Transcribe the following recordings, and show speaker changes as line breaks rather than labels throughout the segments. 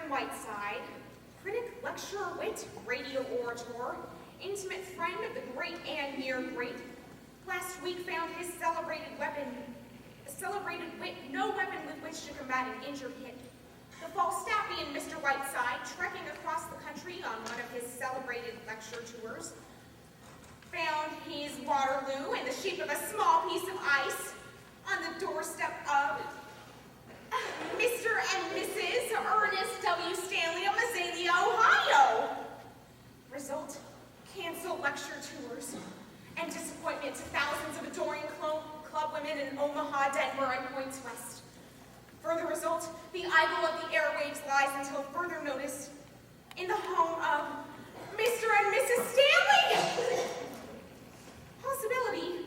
Whiteside, critic, lecturer, wit, radio orator, intimate friend of the great and near great, last week found his celebrated wit no weapon with which to combat an injured hip. The Falstaffian Mr. Whiteside, trekking across the country on one of his celebrated lecture tours, found his Waterloo in the shape of a small piece of ice on the doorstep of Mr. and Mrs. Ernest W. Stanley of Mazzalia, Ohio. Result, canceled lecture tours and disappointment to thousands of adoring club women in Omaha, Denver, and Points West. Further result, the idol of the airwaves lies until further notice in the home of Mr. and Mrs. Stanley. Possibility,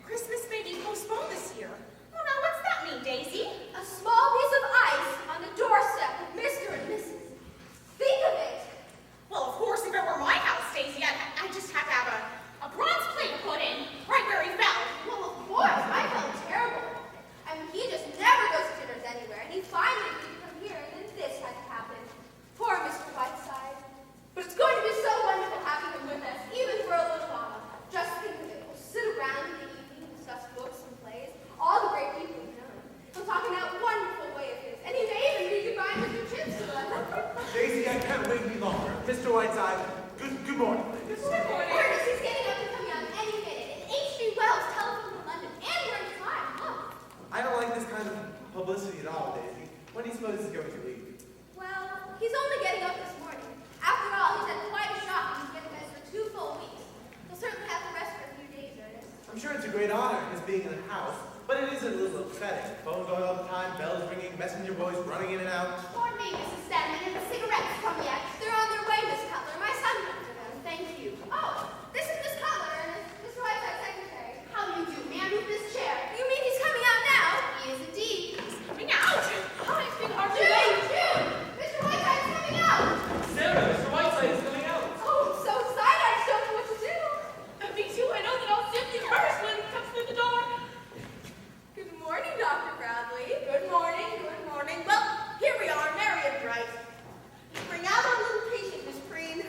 Christmas may be postponed this year. Well, now what's that mean, Daisy?
A small piece of ice on the doorstep of Mr. and Mrs. Think of it!
Well, of course, if it were my house, Daisy, I'd just have to have a bronze plate put in, right where he fell.
Well, of course, I felt terrible. I mean, he just never goes to dinners anywhere, and he finally agreed to come here, and then this had to happen. Poor Mr. Whiteside. But it's going to be so wonderful having him with us, even for a little while. Just think of it. We'll sit around in the evening and discuss books and plays, all the great people we've known. He'll talk in that wonderful way of his, and he may even read goodbye Mr. Chips to us.
Daisy, I can't wait any longer. Mr. Whiteside, good morning.
Good morning.
Ernest, he's getting up and coming out any minute. And H.G. Wells telephoned to London, and we're in time. Look.
I don't like this kind of publicity at all, Daisy. When do you suppose he's going to leave?
Well, he's only getting up this morning. After all, he's had quite a shock and he's been with us for 2 full weeks. He'll certainly have to rest for a few days, Ernest.
I'm sure it's a great honor, his being in the house, but it is a little upsetting. Phone going all the time, bells ringing, messenger boys running in and out.
Pardon me, Mrs. Stanley, and the cigarettes come yet. They're on their way, Miss Cutler. My son went to them. Thank you. Oh, this is Miss Cutler, Ernest. Mr. Whiteside's secretary. How do you do? May I move this chair? You mean he's coming out now? He is indeed.
He's coming out. Oh, it's been hard to
June!
wait.
June! Mr. Whiteside's coming out!
Sarah, Mr. Whiteside is coming out.
Oh, I'm so excited. I just don't know what to do.
Me too. I know that I'll simply curse when he comes through the door.
Good morning, Dr. Bradley.
Good morning. Good morning. Well, here we are, merry and bright. Bring out our little patient, Miss Preen.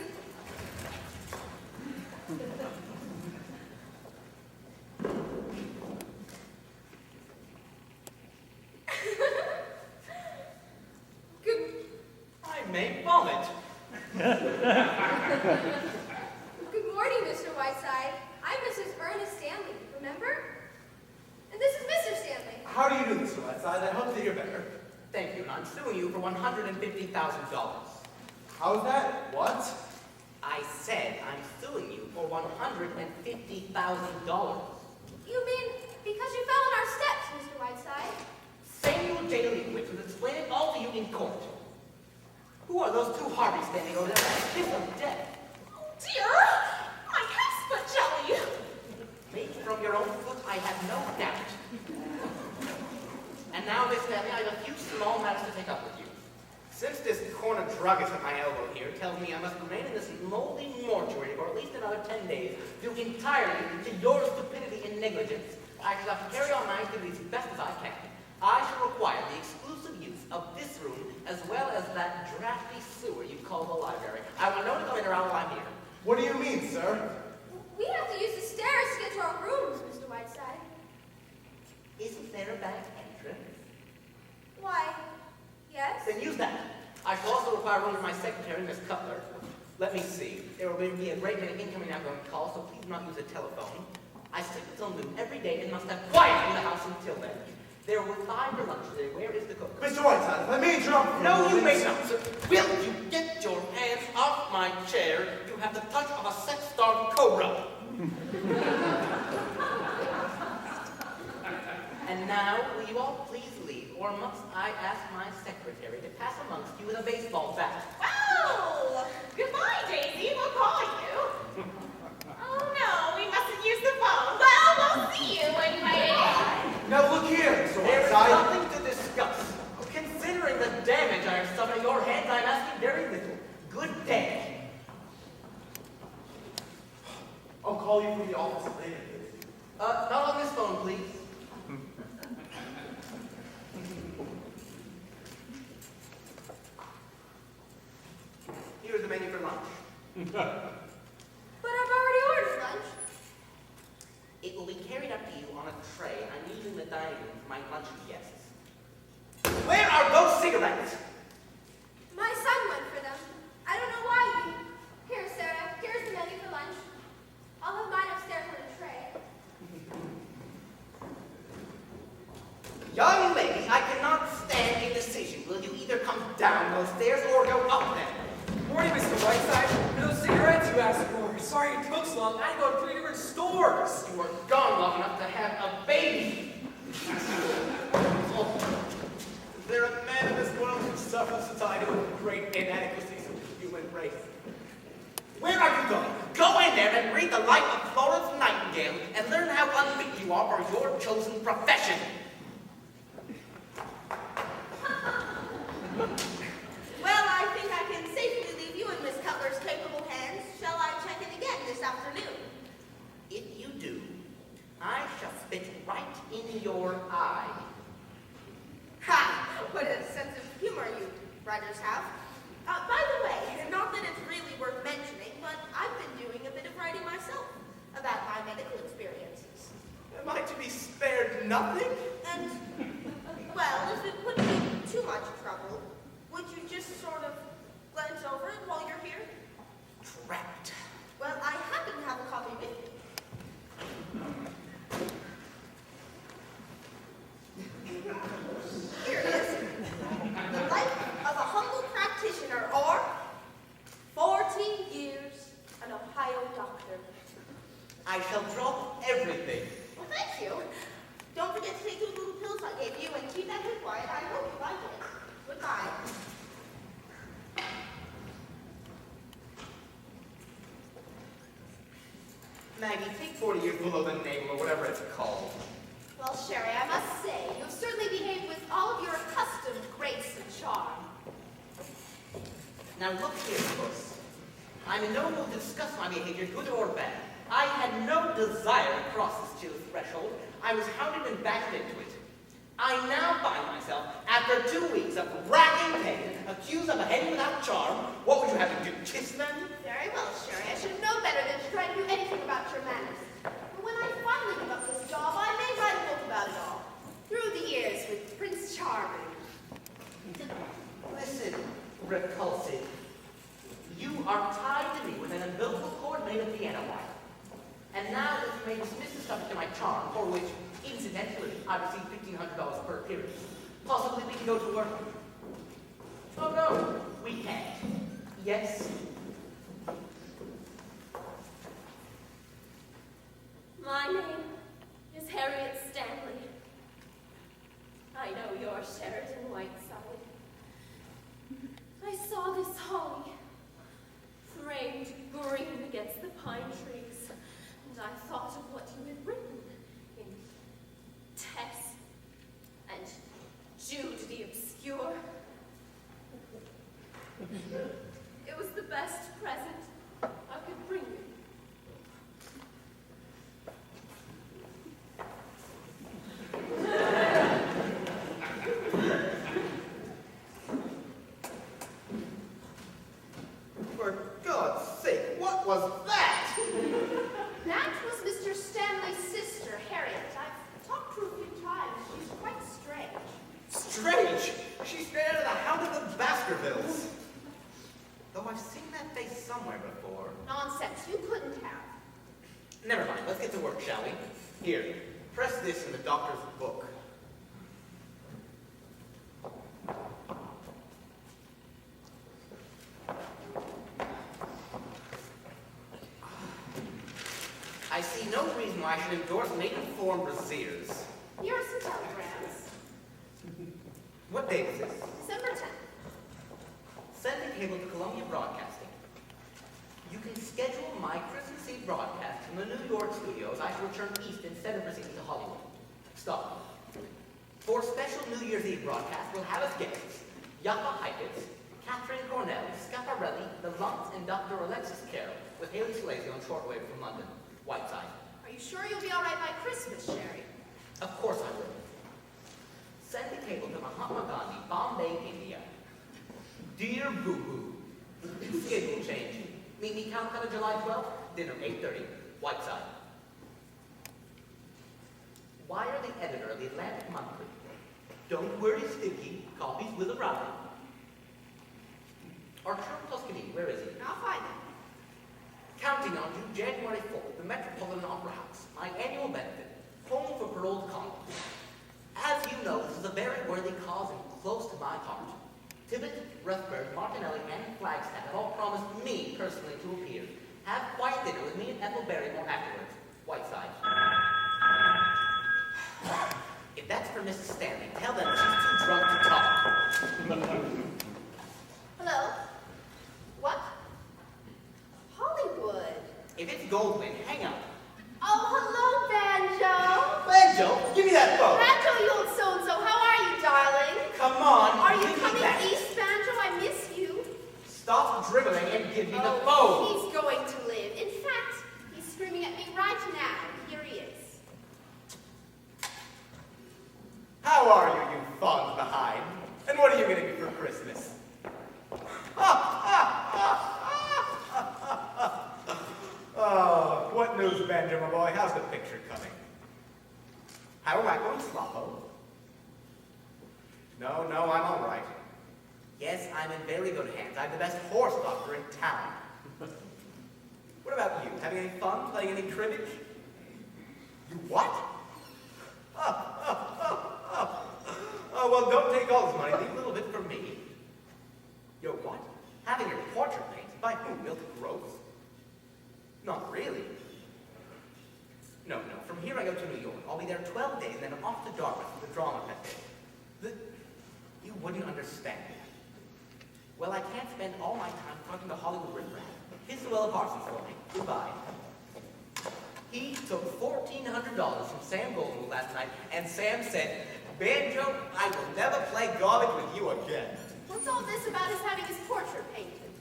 Good
I may vomit.
Good morning, Mr. Whiteside. I'm Mrs. Ernest Stanley, remember? And this is Mr. Stanley.
How do you do, Mr. Whiteside? I hope that you're better.
Thank you, and I'm suing you for $150,000.
How's that? What?
I said I'm suing you for $150,000.
You mean because you fell on our steps, Mr. Whiteside?
Samuel J. Leibowitz will explain it all to you in court. Who are those 2 Harveys standing over there like kiss of death?
Oh, dear. My calf's foot jelly.
Made from your own foot, I have no doubt. And now, Miss Stanley, I have a few small matters to take up with you. Since this corner druggist at my elbow here tells me I must remain in this moldy mortuary for at least another 10 days, due entirely to your stupidity and negligence, I shall have to carry on my activities as best as I can. I shall require the exclusive use of this room as well as that drafty sewer you call the library. I will know to come in or out while I'm here.
What do you mean, sir?
We have to use the stairs to get to our rooms, Mr. Whiteside.
Isn't there a back entrance?
Why, yes?
Then use that. I shall also require room for my secretary, Miss Cutler. Let me see. There will be a great many incoming and outgoing calls, so please do not use a telephone. I sleep until noon every day and must have quiet in the house until then. There were 5 for lunch today. Where is the cook?
Mr. Whiteside, let me interrupt you.
No, you may not, sir. Will you get your hands off my chair? You have the touch of a sex-starved cobra. And now, will you all please leave, or must I ask my secretary to pass amongst you with a baseball bat?
Well, goodbye, Daisy. We'll call you. Oh, no, we mustn't use the phone. Well, we'll see you anyway.
Now look here, Mr.
There is
Whiteside.
nothing to discuss. Considering the damage I have suffered at your hands, I'm asking very little. Good day.
I'll call you from the office later.
Not on this phone, please. here's the menu for lunch.
But I've already ordered lunch.
It will be carried up to you on a tray. I'm using the dining room for my lunch guests. Where are those cigarettes?
My son went for them. I don't know why. Here, Sarah. Here's the menu for lunch. I'll have mine upstairs on a tray.
Young lady, I cannot stand indecision. Will you either come down those stairs or go up them?
Morning, Mr. Whiteside. For those cigarettes you asked for. Sorry it took so long. I had to go to 3 different stores.
You were gone long enough to have a baby.
Is there a man in this world who suffers as I do with the great inadequacies of the human race?
Where are you going? Go in there and read the life of Florence Nightingale and learn how unfit you are for your chosen profession.
Well, I think I can safely leave you in Miss Cutler's capable hands. Shall I check in again this afternoon?
If you do, I shall spit right in your eye.
Ha! What a sense of humor you writers have. By the way, not that it's really worth mentioning, but I've been doing a bit of writing myself about my medical experiences.
Am I to be spared nothing?
And, well, if it wouldn't be too much trouble, would you just sort of glance over it while you're here?
Trapped.
Well, I happen to have a copy with me. Here it is. The life of a humble practitioner, or 14 years an Ohio doctor.
I shall drop everything.
Well, thank you. Don't forget to take those little pills I gave you and keep that book quiet. I hope you like it. Goodbye.
Maggie, take 40 years below the navel or whatever it's called.
Well, Sherry, I must say, you have certainly behaved with all of your accustomed grace and charm.
Now look here, Puss. I'm in no mood to discuss my behavior, good or bad. I had no desire to cross this chill's threshold. I was hounded and backed into it. I now find myself, after 2 weeks of racking pain, accused of behaving without charm. What would you have to do, kiss them?
Very well, Sherry. I should have known better than to try to do anything about your manners. But when I finally give up this job, I may write a book about it all. Through the years with Prince Charming.
Listen, repulsive. You are tied to me with an umbilical cord made of piano wire. And now that you may dismiss the subject of my charm, for which, incidentally, I receive $1,500 per appearance, possibly we can go to work. Oh no, we can't. Yes?
My name is Harriet Stanley. I know you're Sheridan Whiteside. I saw this holly framed green against the pine trees, and I thought of what you had written in Tess and Jude the Obscure. It was the best present I could bring you.
For God's sake, what was that?
That was Mr. Stanley's sister, Harriet. I've talked to her a few times. She's quite strange.
Strange. She's straight out of the Hound of the Baskervilles. Though I've seen that face somewhere before.
Nonsense. You couldn't have.
Never mind, let's get to work, shall we? Here, press this in the doctor's book. I see no reason why I should endorse native-form brassieres.
Here are some telegrams.
What date is this?
December 10th.
Send a cable to Columbia Broadcasting. You can schedule my Christmas Eve broadcast from the New York studios. I shall return east instead of proceeding to Hollywood. Stop. For special New Year's Eve broadcast, we'll have as guests Yapa Heifetz, Catherine Cornell, Schiaparelli, the Lunts, and Dr. Alexis Carroll, with Haley Salazio on shortwave from London. Whiteside.
Are you sure you'll be all right by Christmas, Sherry?
Of course I will. Send a cable to Mahatma Gandhi, Bombay, India. Dear Boo Boo, schedule change. Meet me Calcutta, July 12th, dinner 8:30, Whiteside. Wire the editor of the Atlantic Monthly. Don't worry, Sticky. Copies will arrive. Archer Tuscany, where is he?
I'll find him.
Counting on you, January 4th, the Metropolitan Opera House. My annual benefit. Home for paroled convicts. As you know, this is a very worthy cause and close to my heart. Tibbet, Ruthberg, Martinelli, and Flagstaff have all promised me personally to appear. Have quiet dinner with me and Ethel Barrymore afterwards. Whiteside. If that's for Mrs. Stanley, tell them she's too drunk to talk.
Hello? What? Hollywood.
If it's Goldwyn, hang up.
Oh, hello, Banjo.
Banjo, give me that phone.
Banjo, you old so-and-so, how are you, darling?
Come on,
Are you
give me
coming
that.
east, Banjo? I miss you.
Stop dribbling and give me the phone.
Oh, he's going to live. In fact, he's screaming at me right now. Here he is.
How are you, you fawns behind? And what are you going to be for Christmas? Oh, what news, Banjo, my boy? How's the picture coming? How am I going, Sloppo? No, I'm all right.
Yes, I'm in very good hands. I'm the best horse doctor in town.
What about you? Having any fun? Playing any cribbage? You what? Oh, well, don't take all this money. Leave a little bit for me. You're what? Having your portrait painted? By whom? Milton Groves? Not really. No. From here I go to New York. I'll be there 12 days, and then I'm off to Dartmouth for the drama festival. You wouldn't understand that. Well, I can't spend all my time talking to Hollywood riffraff. Here's Llewellyn Parsons for me. Goodbye. He took $1,400 from Sam Goldenwood last night, and Sam said, Banjo, I will never play garbage with you again.
What's all this about his having his portrait painted?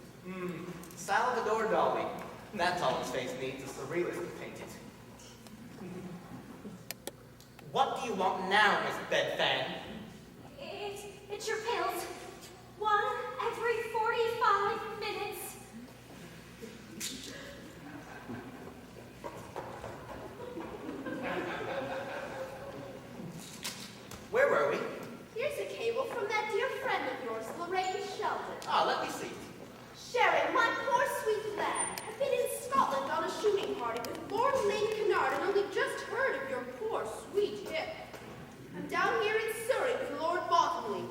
Salvador Dali. That's all his face needs, a surrealist to paint it. What do you want now, Miss Bedfan?
It's your pills. One every 45 minutes.
Where were we?
Here's a cable from that dear friend of yours, Lorraine Sheldon.
Let me see.
Sharon, my poor sweet lad, I've been in Scotland on a shooting party with Lord Lane Kennard and only just heard of your poor sweet hip. I'm down here in Surrey with Lord Bottomley,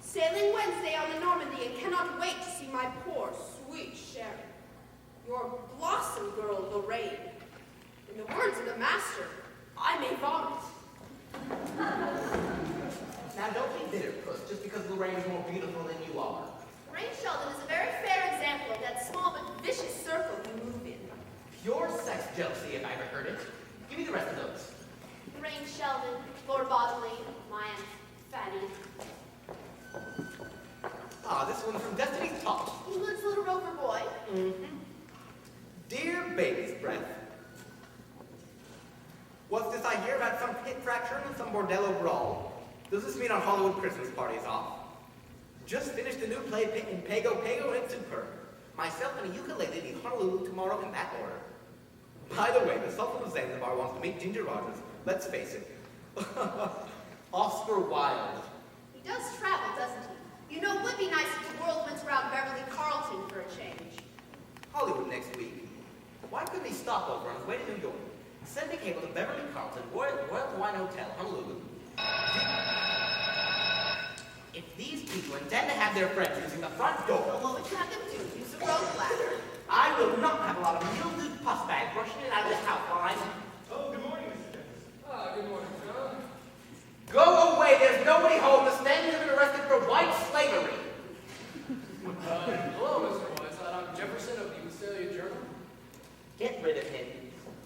sailing Wednesday on the Normandy and cannot wait to see my poor sweet Sharon. Your blossom girl, Lorraine. In the words of the master, I may vomit.
Now, don't be bitter, Puss, just because Lorraine is more beautiful than you are.
Lorraine Sheldon is a very fair example of that small but vicious circle you move in.
Pure sex jealousy, if I ever heard it. Give me the rest of those.
Lorraine Sheldon, Lord Bottomley, my Aunt Fanny.
This one's from Destiny's Top.
England's little rover boy.
Dear baby's breath. What's this I hear about some hip fracture and some bordello brawl? Does this mean our Hollywood Christmas party is off? Just finished a new play in Pago and it's superb. Myself and a ukulele leave Honolulu tomorrow in that order. By the way, the Sultan of Zanzibar wants to meet Ginger Rogers. Let's face it.
Oscar Wilde.
He does travel, doesn't he? You know, it would be nice if the world went around Beverly Carlton for a change.
Hollywood next week.
Why couldn't he stop over on his way to New York? Send a cable to Beverly Carlton, Royal Hawaiian Hotel, Honolulu. If these people intend to have their friends using the front door,
What would you have them do? Use a rope ladder?
I will not have a lot of mildewed pus bags rushing in out of this house while I'm...
Oh, good morning, Mr. Jefferson.
Good morning, John.
Go away! There's nobody home. The Stanleys have been arrested for white slavery.
Hello, Mr. Whiteside. I'm Jefferson of the Visalia Journal.
Get rid of him.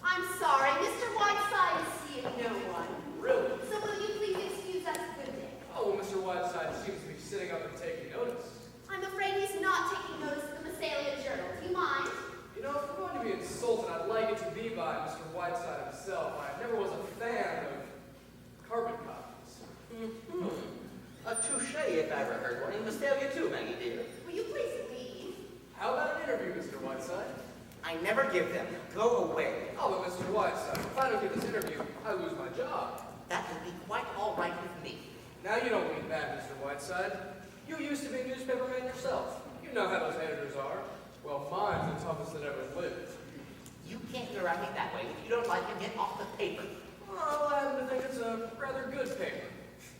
I'm sorry, Mr. Whiteside is seeing no one.
Really?
So will you please excuse us for the day?
Oh, well, Mr. Whiteside seems to be sitting up and taking notice.
I'm afraid he's not taking notice of the Visalia Journal. Do you mind?
You know, if we're going to be insulted, I'd like it to be by Mr. Whiteside himself. I never was a fan of carbon copies.
A touche, if I ever heard one. In Visalia too, Maggie dear.
Will you please leave?
How about an interview
I never give them. Go away.
Oh, but Mr. Whiteside, if I don't get this interview, I lose my job.
That will be quite all right with me.
Now you don't mean that, Mr. Whiteside. You used to be a newspaperman yourself. You know how those editors are. Well, mine's the toughest that ever lived.
You can't get around me that way. If you don't like it, get off the paper.
Well, I happen to think it's a rather good paper.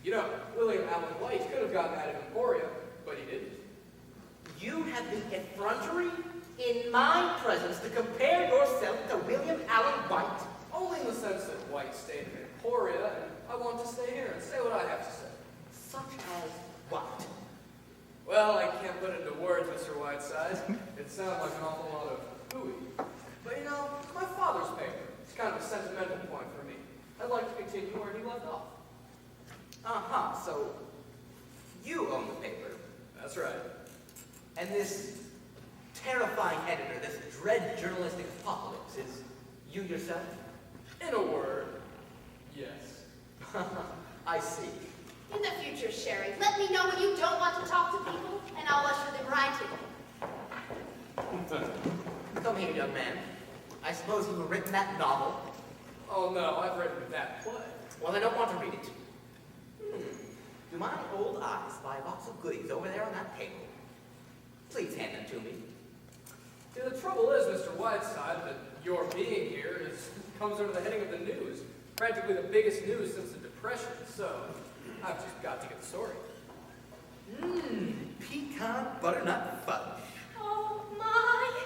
You know, William Allen White could have gotten out of Emporia, but he didn't.
You have the effrontery in my presence to compare yourself to William Allen White.
Only in the sense that White stayed in Emporia, and I want to stay here and say what I have to say.
Such as what?
Well, I can't put it into words, Mr. Whiteside. It sounds like an awful lot of hooey. But you know, it's my father's paper. It's kind of a sentimental point for me. I'd like to continue where he left off.
Uh-huh, so you own the paper.
That's right.
And this terrifying editor, this dread journalistic apocalypse, is you yourself?
In a word, yes.
I see.
In the future, Sherry, let me know when you don't want to talk to people, and I'll usher them right in.
Come here, young man. I suppose you have written that novel?
Oh no, I've written that play.
Well, I don't want to read it. Do my old eyes spy a box of goodies over there on that table? Please hand them to me.
See, the trouble is, Mr. Whiteside, that your being here comes under the heading of the news. Practically the biggest news since the Depression, so I've just got to get the story.
Pecan butternut fudge.
Oh, my.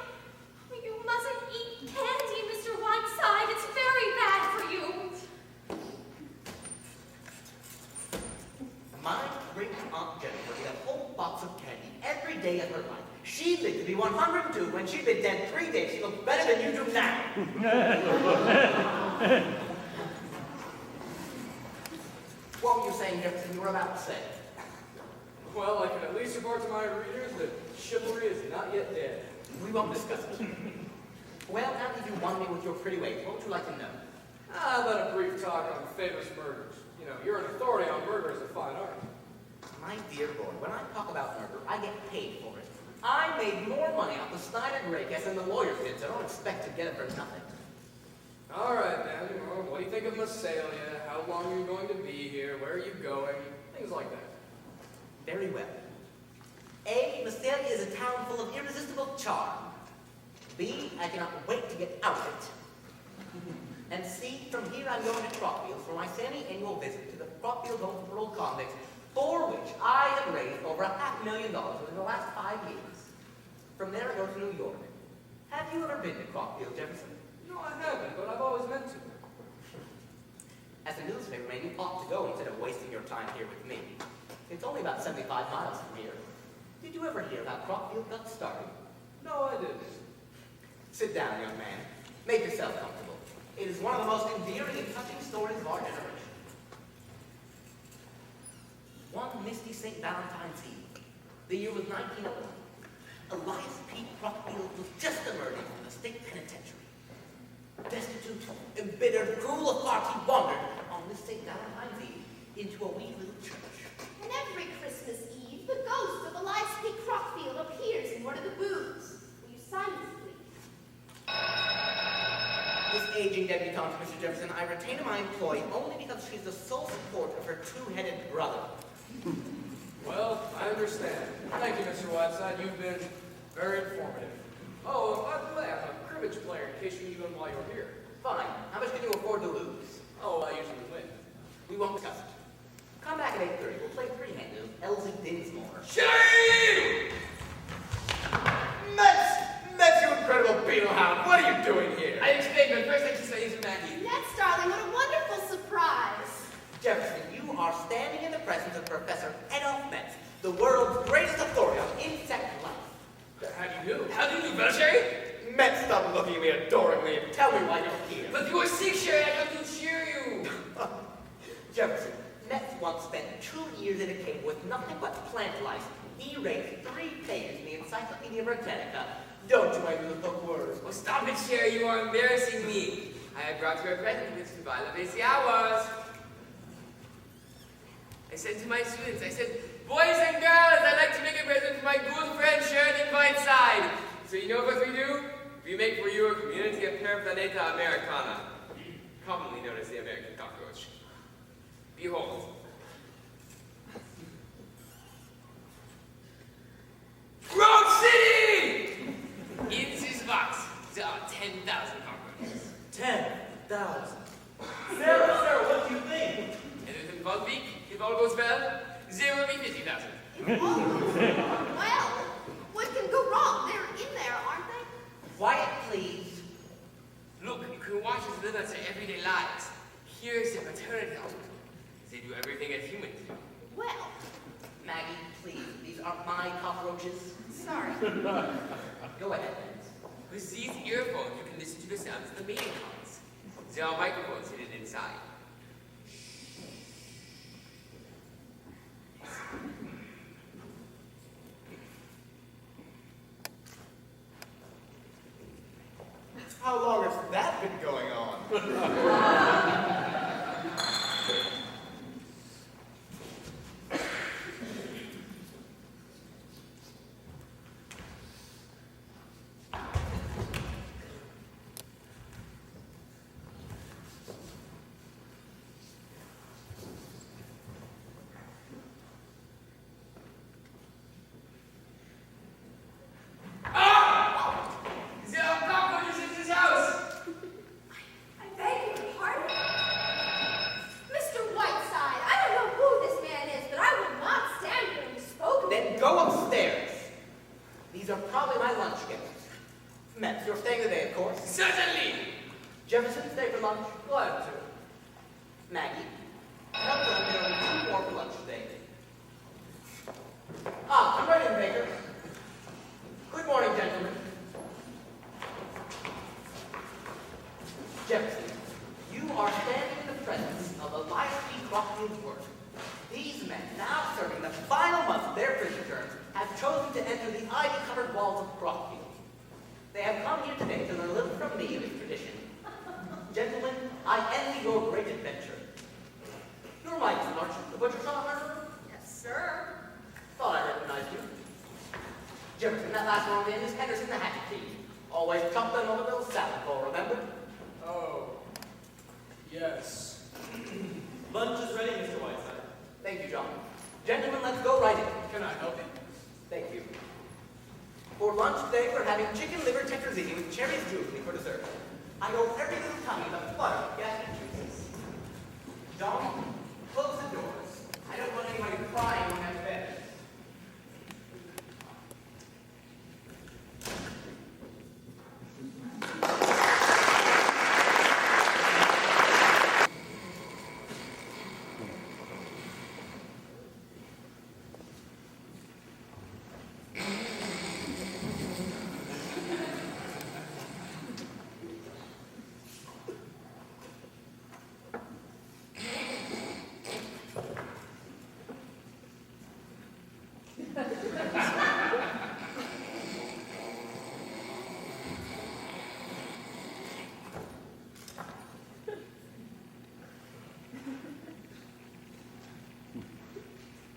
You mustn't eat candy, Mr. Whiteside. It's very bad for you.
My great Aunt Jennifer ate a whole box of candy every day of her life. She lived to be 102. When she'd been dead 3 days, she looked better than you do now. What were you saying, Jefferson? You were about to say.
Well, I can at least report to my readers that chivalry is not yet dead.
We won't discuss it. Well, now that you've won me with your pretty ways, what would you like to know?
How about a brief talk on famous murders? You know, you're an authority on murder as a fine art.
My dear boy, when I talk about murder, I get paid for it. I made more money off the Snyder Gray case than the lawyers did, so I don't expect to get it for nothing.
All right, then. Well, what do you think of Massalia? How long are you going to be here? Where are you going? Things like that.
Very well. A, Massalia is a town full of irresistible charm. B, I cannot wait to get out of it. And C, from here I'm going to Crockfield for my semi-annual visit to the Crockfield Home for Paroled Convicts, for which I have raised over $500,000 within the last 5 years. From there I go to New York. Have you ever been to Crockfield, Jefferson?
No, I haven't, but I've always meant to.
As a newspaperman, you ought to go instead of wasting your time here with me. It's only about 75 miles from here. Did you ever hear how Crockfield got started?
No, I didn't.
Sit down, young man. Make yourself comfortable. It is one of the most endearing and touching stories of our generation. One misty St. Valentine's Eve, the year was 1901, Elias P. Crockfield was just emerging from the state penitentiary. Destitute, embittered, cruel of heart, he wandered on this St. Valentine's Eve into a wee little church.
And every Christmas Eve, the ghost of Elias P. Crockfield appears in one of the booths. Will you sign this, please?
This aging debutante, Mr. Jefferson, I retain in my employ only because she's the sole support of her two-headed brother.
Well, I understand. Thank you, Mr. Whiteside. You've been very informative. Oh, by the way, I'm a cribbage player in case you need one while you're here.
Fine. How much can you afford to lose?
Oh, I usually win.
We won't discuss it. Come back at 8:30. We'll play three-handed with Elsie Dinsmore.
Sherry!
Mets, you incredible beetle hound. What are you doing here?
I explained, but first I just say to Maggie.
Nets, darling, what a wonderful surprise.
Jefferson, you are standing in the presence of Professor Adolf Metz, the world's greatest authority on insect life.
How do you do?
How do you do, well, Sherry?
Metz, stop looking at me adoringly and tell me why you're here.
But you were sick, Sherry. I come to cheer you.
Jefferson, Metz once spent 2 years in a cave with nothing but plant life. He raised 3 pages in the Encyclopedia Britannica. Don't you ever look words.
Oh, stop it, Sherry. You are embarrassing me. I have brought you a present, Miss Vala Besiawas. I said to my students, I said, boys and girls, I'd like to make a present for my good friend Sheridan Whiteside. So you know what we do? We we make for you a community of Planeta Americana, commonly known as the American cockroach. Behold. Grove City! In this box, there are 10,000 cockroaches.
10,000. Sarah, what do you think?
And within 1 week, if all goes well, there will be 50,000.
Well, what can go wrong? They're in there, aren't they?
Quiet, please.
Look, you can watch us live out their everyday lives. Here's their maternity hospital. They do everything a human do.
Well,
Maggie, please. These aren't my cockroaches.
sorry.
Go ahead.
With these earphones, you can listen to the sounds of the mating calls. There are microphones hidden inside.
How long has that been going on?
There are cockroaches in this house!
I beg your pardon? Mr. Whiteside, I don't know who this man is, but I will not stand here and be spoken to.
Then go upstairs. These are probably my lunch guests. Mets, you're staying today, of course.
Certainly!
Jefferson, stay for lunch. Glad to. Maggie, help them. There will be 2 more for lunch today. Come right in, Baker. Good morning, gentlemen. Jefferson, you are standing in the presence of Elias B. Crockfield's work. These men, now serving the final months of their prison terms, have chosen to enter the ivy-covered walls of Crockfield. They have come here today to learn a little from me of its tradition. Gentlemen, I envy your great adventure. You're Michael, aren't you? The butcher shop murderer?
Yes, sir.
Thought I recognized you. Jefferson, that last one in is Henderson the hatchet thief. Always chop them on the little salad bowl, remember?
Oh, yes.
Lunch is ready, Mr. Whiteside.
Thank you, John. Gentlemen, let's go right in.
Can I help you?
Thank you. For lunch today, we're having chicken liver tetrazzini with cherries juicy for dessert. I hope every little tummy is a flutter of gastric juices. John, close the doors. I don't want anybody crying when I'm bed.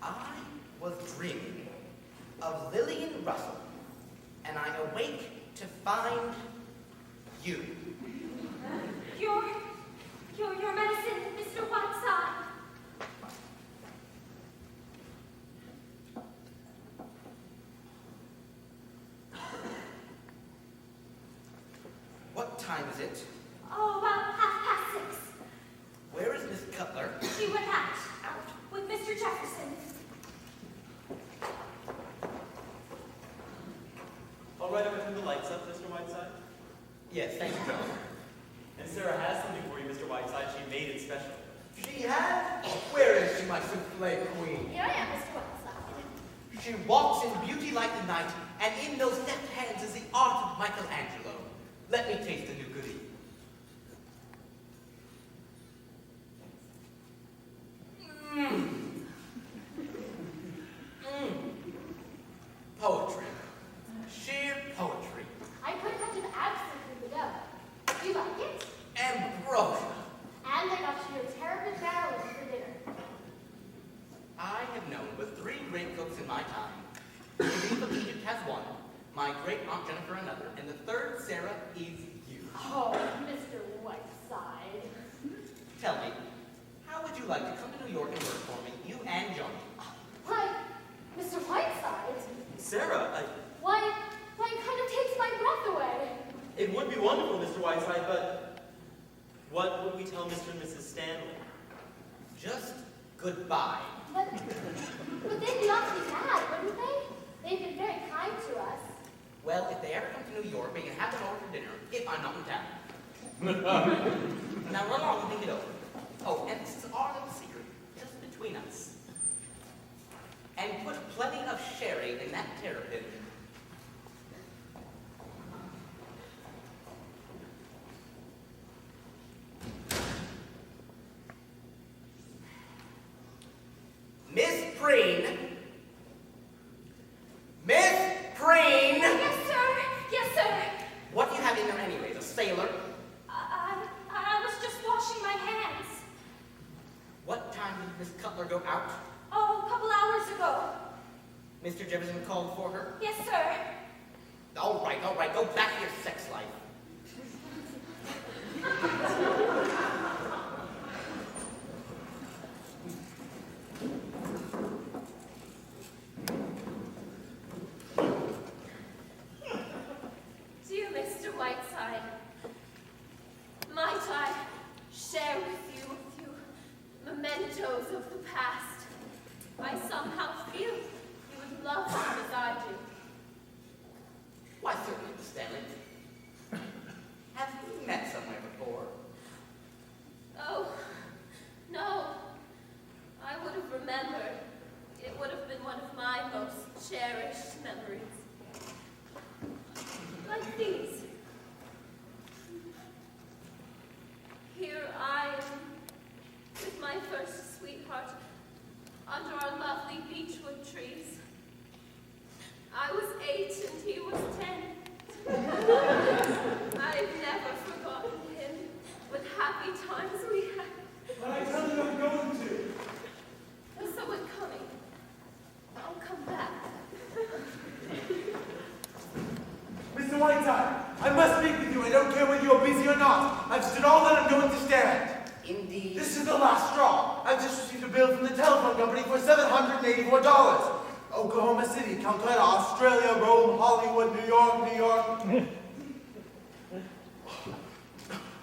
I was dreaming of Lillian Russell, and I awake to find you.
Your medicine, Mr. Whiteside.
What time is it?
Oh, about 6:30.
Where is Miss Cutler?
She went out with Mr. Jefferson.
All right, I'm turn the lights up, Mr. Whiteside.
Yes, thank you, John.
And Sarah has something for you, Mr. Whiteside. She made it special.
She had? Where is she, my souffle queen?
Here I am, Mr. Whiteside.
She walks in beauty like the night, and in those deft hands is the art of Michelangelo. Let me taste the new goodie. Poetry. Sheer poetry.
I put a touch of absinthe in the dough. Do you like it?
Ambrosia.
And I got you a terrapin barrel for dinner.
I have known but 3 great cooks in my time. The Queen of Egypt has one, my great Aunt Jennifer another, and the third Sarah is you.
Oh, Mr. Whiteside.
Tell me, how would you like to come to New York and work for me, you and Johnny?
Why, Mr. Whiteside?
Sarah,
Why, it kind of takes my breath away.
it would be wonderful, Mr. Whiteside, but what would we tell Mr. and Mrs. Stanley?
Just goodbye.
But they'd be awfully mad, wouldn't they? They've been very kind to us.
Well, if they ever come to New York, we can have them over for dinner, if I'm not in town. Now run along and think it over. Oh, and this is our little secret, just between us. And put plenty of sherry in that terrapin. Miss Preen! Miss Preen!
Yes, sir. Yes, sir.
What do you have in there anyways? A sailor?
I was just washing my hands.
What time did Miss Cutler go out?
Oh, a couple hours ago.
Mr. Jefferson called for her?
Yes, sir.
All right, go back to your sex life.
Dear Mr. Whiteside, might I share with you mementos of the past? I somehow feel you would love them as I do.
Why, certainly, Miss Stanley. Have we met somewhere before?
Oh, no. I would have remembered. It would have been one of my most cherished memories. Like these. Here I am, with my first sweetheart, under our lovely beechwood trees. I was 8 and he was 10. I've never forgotten him, what happy times we had.
But I tell you I'm going to.
There's someone coming. I'll come back.
Mr. Whiteside, I must speak with you. I don't care whether you're busy or not. I've stood all that I'm going to stand.
Indeed.
This is the last straw. I've just received a bill from the telephone company for $784. Oklahoma City, Calcutta, Australia, Rome, Hollywood, New York.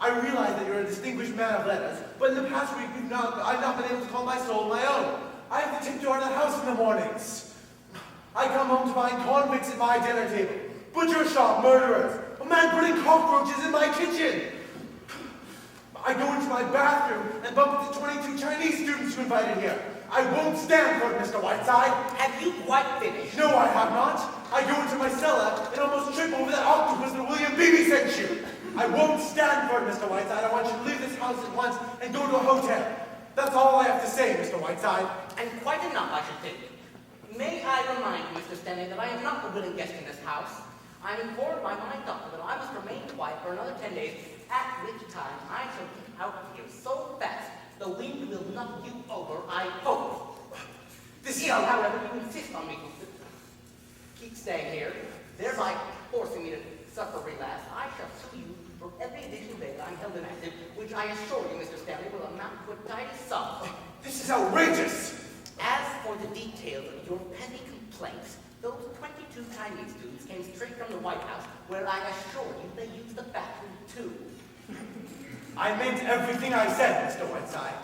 I realize that you're a distinguished man of letters, but in the past week I've not been able to call my soul my own. I have to tiptoe out of the house in the mornings. I come home to find convicts at my dinner table, butcher shop murderers, a man putting cockroaches in my kitchen. I go into my bathroom and bump into 22 Chinese students you invited here. I won't stand for it, Mr. Whiteside.
Have you quite finished?
No, I have not. I go into my cellar and almost trip over that octopus that William Beebe sent you. I won't stand for it, Mr. Whiteside. I want you to leave this house at once and go to a hotel. That's all I have to say, Mr. Whiteside.
And quite enough, I should think. May I remind you, Mr. Stanley, that I am not a willing guest in this house. I am informed by my doctor that I must remain quiet for another 10 days, at which time I shall get out of here so fast the wind will knock you over, I hope. If, however, you insist on me to keep staying here, thereby forcing me to suffer relapse, I shall sue you for every additional day that I'm held inactive, which I assure you, Mr. Stanley, will amount to a tidy sum.
This is outrageous.
As for the details of your petty complaints, those 22 Chinese students came straight from the White House, where I assure you they used the bathroom too.
I meant everything I said, Mr. Whiteside.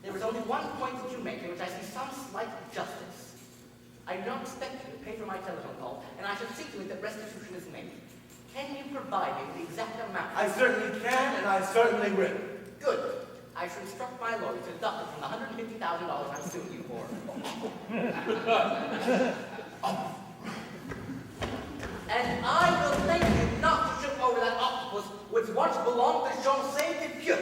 There is only one point that you make in which I see some slight justice. I do not expect you to pay for my telephone call, and I shall see to it that restitution is made. Can you provide me with the exact amount?
I certainly can, and I certainly will.
Good. I shall instruct my lawyer to deduct it from the $150,000 I'm suing you for. And I will thank you not to trip over that octopus which once belonged to Jean Saint-Depieux.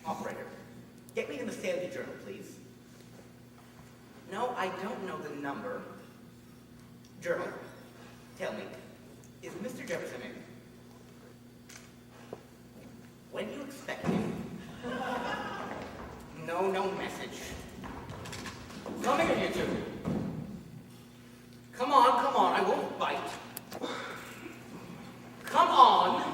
Operator, get me the in the Sandy Journal, please. No, I don't know the number. Journal, tell me, is Mr. Jefferson in? When do you expect him? No message. Come here, you two. Come on, I won't bite. Come on.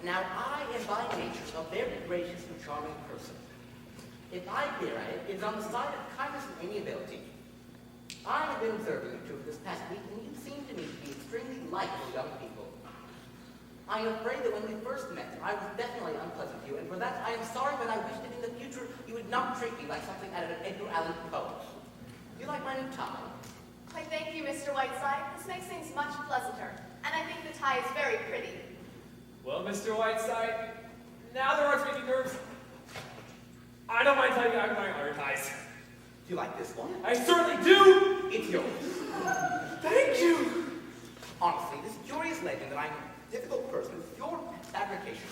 Now, I am by nature a very gracious and charming person. If I bear at it, it's on the side of kindness and amiability. I have been observing you two for this past week, and you seem to me to be extremely likable young people. I am afraid that when we first met, I was definitely unpleasant to you, and for that I am sorry, but I wish that in the future you would not treat me like something out of an Edgar Allan Poe. Do you like my new tie?
Why, thank you, Mr. Whiteside. This makes things much pleasanter. And I think the tie is very pretty.
Well, Mr. Whiteside, now that we're speaking terms, I don't mind telling you I'm wearing other ties.
Do you like this one?
I certainly do!
It's yours.
Thank you!
Honestly, this curious legend that I'm a difficult person is your fabrication.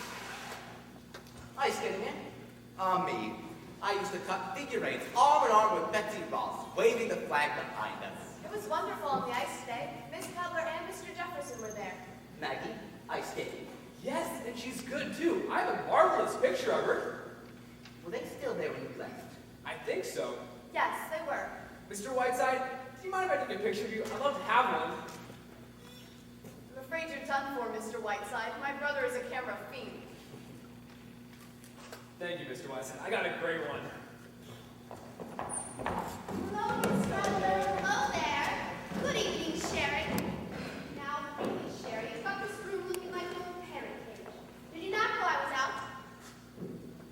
Hi, Skinny Man. Me. I used to cut figure eights arm in arm with Betsy Ross, waving the flag behind us.
It was wonderful on the ice today. Miss Cutler and Mr. Jefferson were there.
Maggie, ice skating.
Yes, and she's good too. I have a marvelous picture of her.
Were they still there when you left?
I think so.
Yes, they were.
Mr. Whiteside, do you mind if I take a picture of you? I'd love to have one.
I'm afraid you're done for, Mr. Whiteside. My brother is a camera fiend.
Thank you, Mr. Whiteside. I got a great one.
Hello, Miss Cutler. Hello there. Good evening, Sherry. Now, really, Sherry, you've got this room looking like an old parrot cage. Did you not know I was out?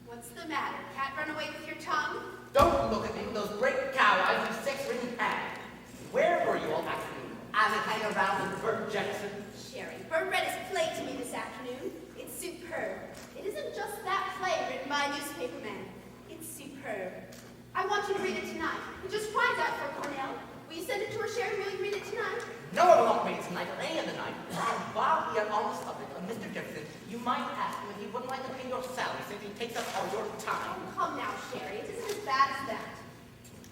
What's the matter? Cat run away with your tongue?
Don't look at me with those great cow eyes and sex-ridden hand. Where were you all afternoon? As I hang around with Bert Jackson?
Sherry, Bird read his play to me this afternoon. It's superb. It isn't just that play written by a newspaper man. It's superb. I want you to read it tonight. It just finds out for Cornell. Will you send it to her, Sherry? Will you read it tonight?
No, I will not read it tonight or any other night. And while we are on the subject of Mr. Jefferson, you might ask him if he wouldn't like to pay your salary since he takes up all your time.
Come now, Sherry. It isn't as bad as that.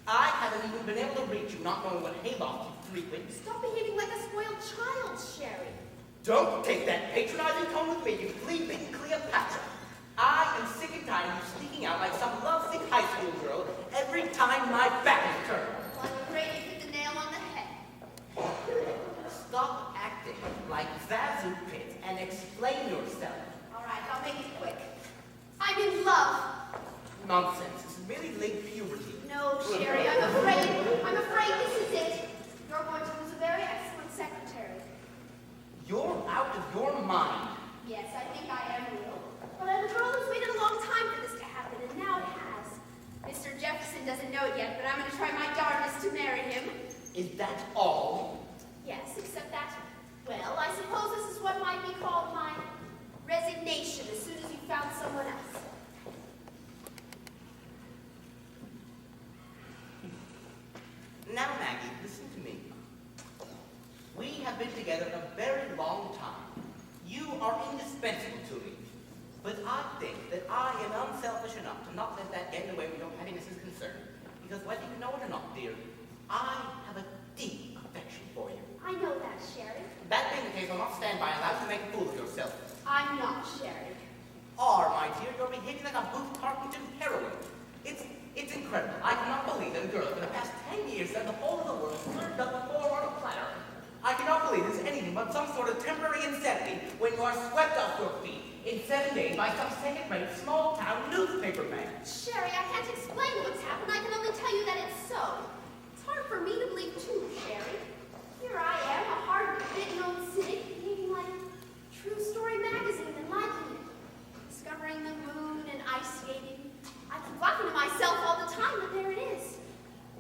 I haven't even been able to reach you, not knowing what hayloft you frequent.
Stop behaving like a spoiled child, Sherry.
Don't take that patronizing tone with me, you flea-bitten Cleopatra. I am sick and tired of you sneaking out like some lovesick high school girl every time my back is turned.
Well, I'm afraid you hit the nail on the head.
Stop acting like Zazu Pit and explain yourself.
All right, I'll make it quick. I'm in love.
Nonsense. This is merely late puberty.
No, Sherry, I'm afraid this is it. You're going to lose a very excellent secretary.
You're out of your mind.
Yes, I think I am real. But I'm a girl who's waited a long time for this to happen, and now it has. Mr. Jefferson doesn't know it yet, but I'm going to try my darndest to marry him.
Is that all?
Yes, except that, well, I suppose this is what might be called my resignation as soon as you found someone else.
Now, Maggie, listen to me. We have been together a very long time. You are indispensable to me. But I think that I am unselfish enough to not let that get in the way where your happiness is concerned. Because whether you know it or not, dear, I have a deep affection for you.
I know that, Sherry.
That being the case, I'll not stand by and allow you to make a fool of yourself.
I'm not, Sherry.
Are, my dear, you're behaving like a Booth Tarkington heroine. It's incredible. I cannot believe that a girl for the past 10 years that the whole of the world served up before on a platter. I cannot believe it's anything but some sort of temporary insanity when you are swept off your feet in 7 days by some second-rate small-town newspaper man.
Sherry, I can't explain what's happened. I can only tell you that it's so. It's hard for me to believe, too, Sherry. Here I am, a hard-bitten old cynic, behaving like True Story magazine and liking it. Discovering the moon and ice skating. I keep laughing to myself all the time, but there it is.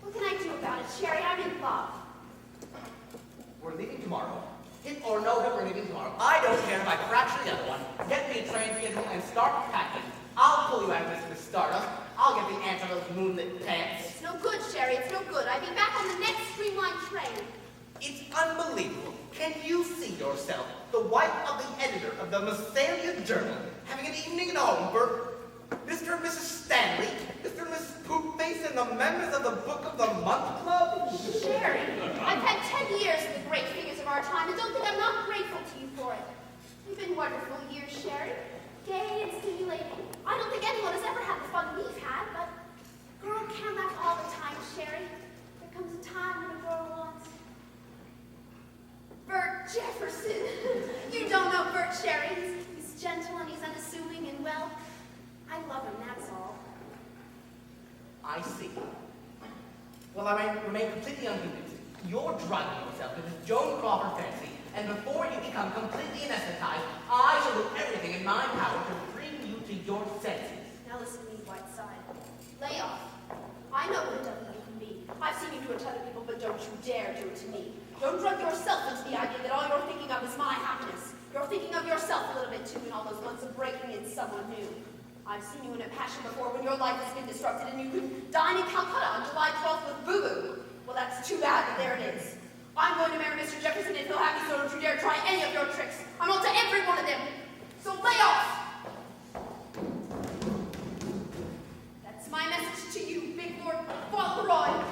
What can I do about it, Sherry? I'm in love.
We're leaving tomorrow. Hit or no hit, we're leaving tomorrow. I don't care if I fracture the other one. Get me a train schedule and start packing. I'll pull you out of this with stardust. I'll get the answer to those moonlit pants.
It's no good, Sherry. It's no good. I'll be back on the next streamlined train.
It's unbelievable. Can you see yourself, the wife of the editor of the Massalia Journal, having an evening at home for Mr. and Mrs. Stanley, Mr. and Mrs. Poopface, and the members of the Book of the Month Club?
Sherry, I've had 10 years with the great figures of our time, and don't think I'm not grateful to you for it. You've been wonderful years, Sherry. Gay and stimulating. I don't think anyone has ever had the fun we've had, but a girl can't laugh all the time, Sherry. There comes a time when a girl wants... Bert Jefferson. You don't know Bert, Sherry. He's gentle and he's unassuming and, well, I love him, that's all.
I see. Well, I remain completely unconvinced. You're driving yourself with this Joan Crawford fancy, and before you become completely anesthetized, I shall do everything in my power to bring you to your senses.
Now listen to me, Whiteside. Lay off. I know what a devil you can be. I've seen you do it to other people, but don't you dare do it to me. Don't drug yourself into the idea that all you're thinking of is my happiness. You're thinking of yourself a little bit too in all those months of breaking in someone new. I've seen you in a passion before when your life has been disrupted and you could dine in Calcutta on July 12th with Boo-Boo. Well, that's too bad, but there it is. I'm going to marry Mr. Jefferson if he'll have me, so don't you dare try any of your tricks. I'm on to every one of them. So lay off! That's my message to you, Big Lord Fauntleroy.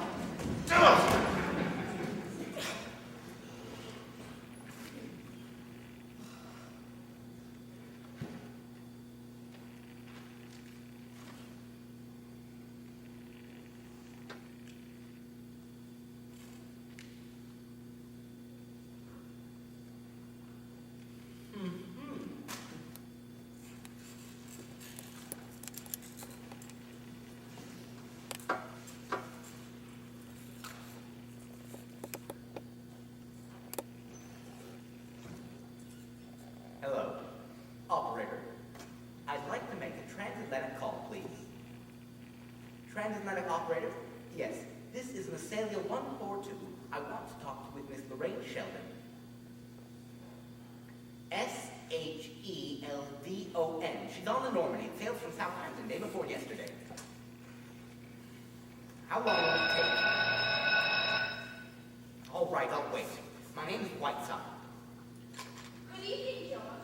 Hello. Operator. I'd like to make a transatlantic call, please. Transatlantic operator? Yes. This is Massalia 142. I want to talk with Miss Lorraine Sheldon. Sheldon. She's on the Normandy. It sails from Southampton day before yesterday. How long will it take? All right, I'll wait. My name is Whiteside.
Good evening, John.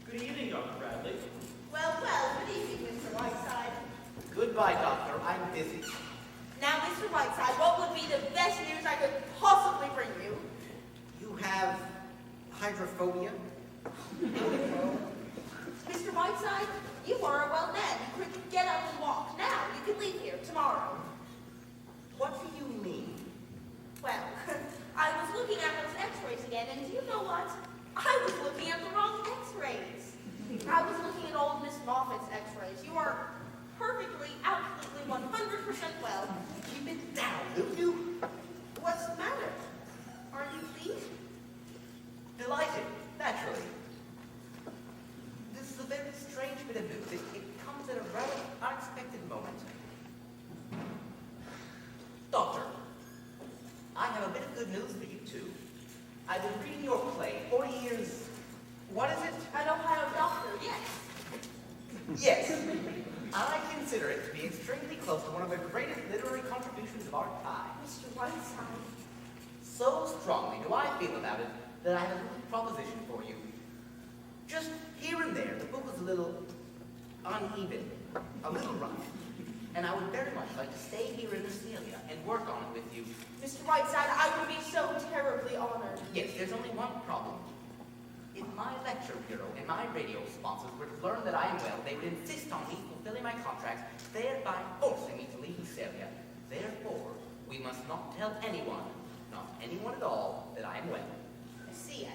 Good evening, Dr. Bradley.
Well, good evening, Mr. Whiteside.
Goodbye, Doctor. I'm busy.
Now, Mr. Whiteside, what would be the best news I could possibly bring you?
You have hydrophobia?
Mr. Whiteside, you are a well man. You could get up and walk. Now, you can leave here tomorrow.
What do you mean?
Well, I was looking at those x-rays again, and do you know what? I was looking at the wrong x-rays. I was looking at old Miss Moffat's x-rays. You are perfectly, absolutely, 100% well.
Keep it down, will you?
What's the matter? Are you pleased?
Delighted, naturally. This is a very strange bit of news. It comes at a rather unexpected moment. Doctor, I have a bit of good news for you, too. I've been reading your play, 40 years... What is it?
An Ohio doctor, yes.
Yes. I consider it to be extremely close to one of the greatest literary contributions of our time.
Mr. Whiteside.
So strongly do I feel about it that I have a little proposition for you. Just here and there, the book was a little uneven, a little rough. And I would very much like to stay here in Massalia and work on it with you.
Mr. Whiteside, I would be so terribly honored.
Yes, there's only one problem. If my lecture bureau and my radio sponsors were to learn that I am well, they would insist on me fulfilling my contracts, thereby forcing me to leave Massalia. Therefore, we must not tell anyone, not anyone at all, that I am well.
I see.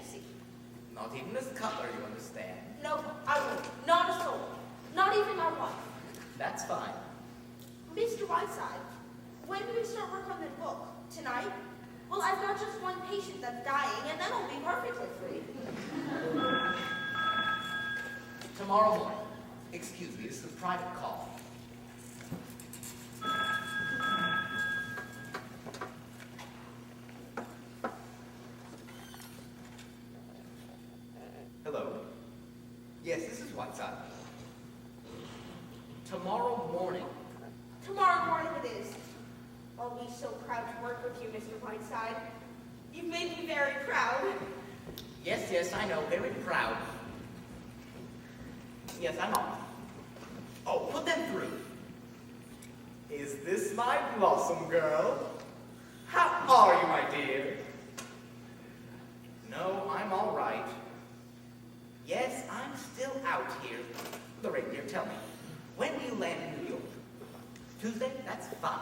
Not even Miss Cutler, you understand.
No, I won't. Not a soul. Not even my wife.
That's fine.
Mr. Whiteside, when do we start work on the book? Tonight? Well, I've got just one patient that's dying, and then I'll be perfectly free.
Tomorrow morning. Excuse me, this is a private call. Hello. Yes, this is Whiteside. Tomorrow morning.
Tomorrow morning it is. I'll be so proud to work with you, Mr. Whiteside. You've made me very proud.
Yes, yes, I know, very proud. Yes, I'm off. Oh, put them through.
Is this my Blossom girl? How are you, my dear?
No, I'm all right. Yes, I'm still out here. Lorraine, dear, tell me, when do you land in New York? Tuesday? That's fine.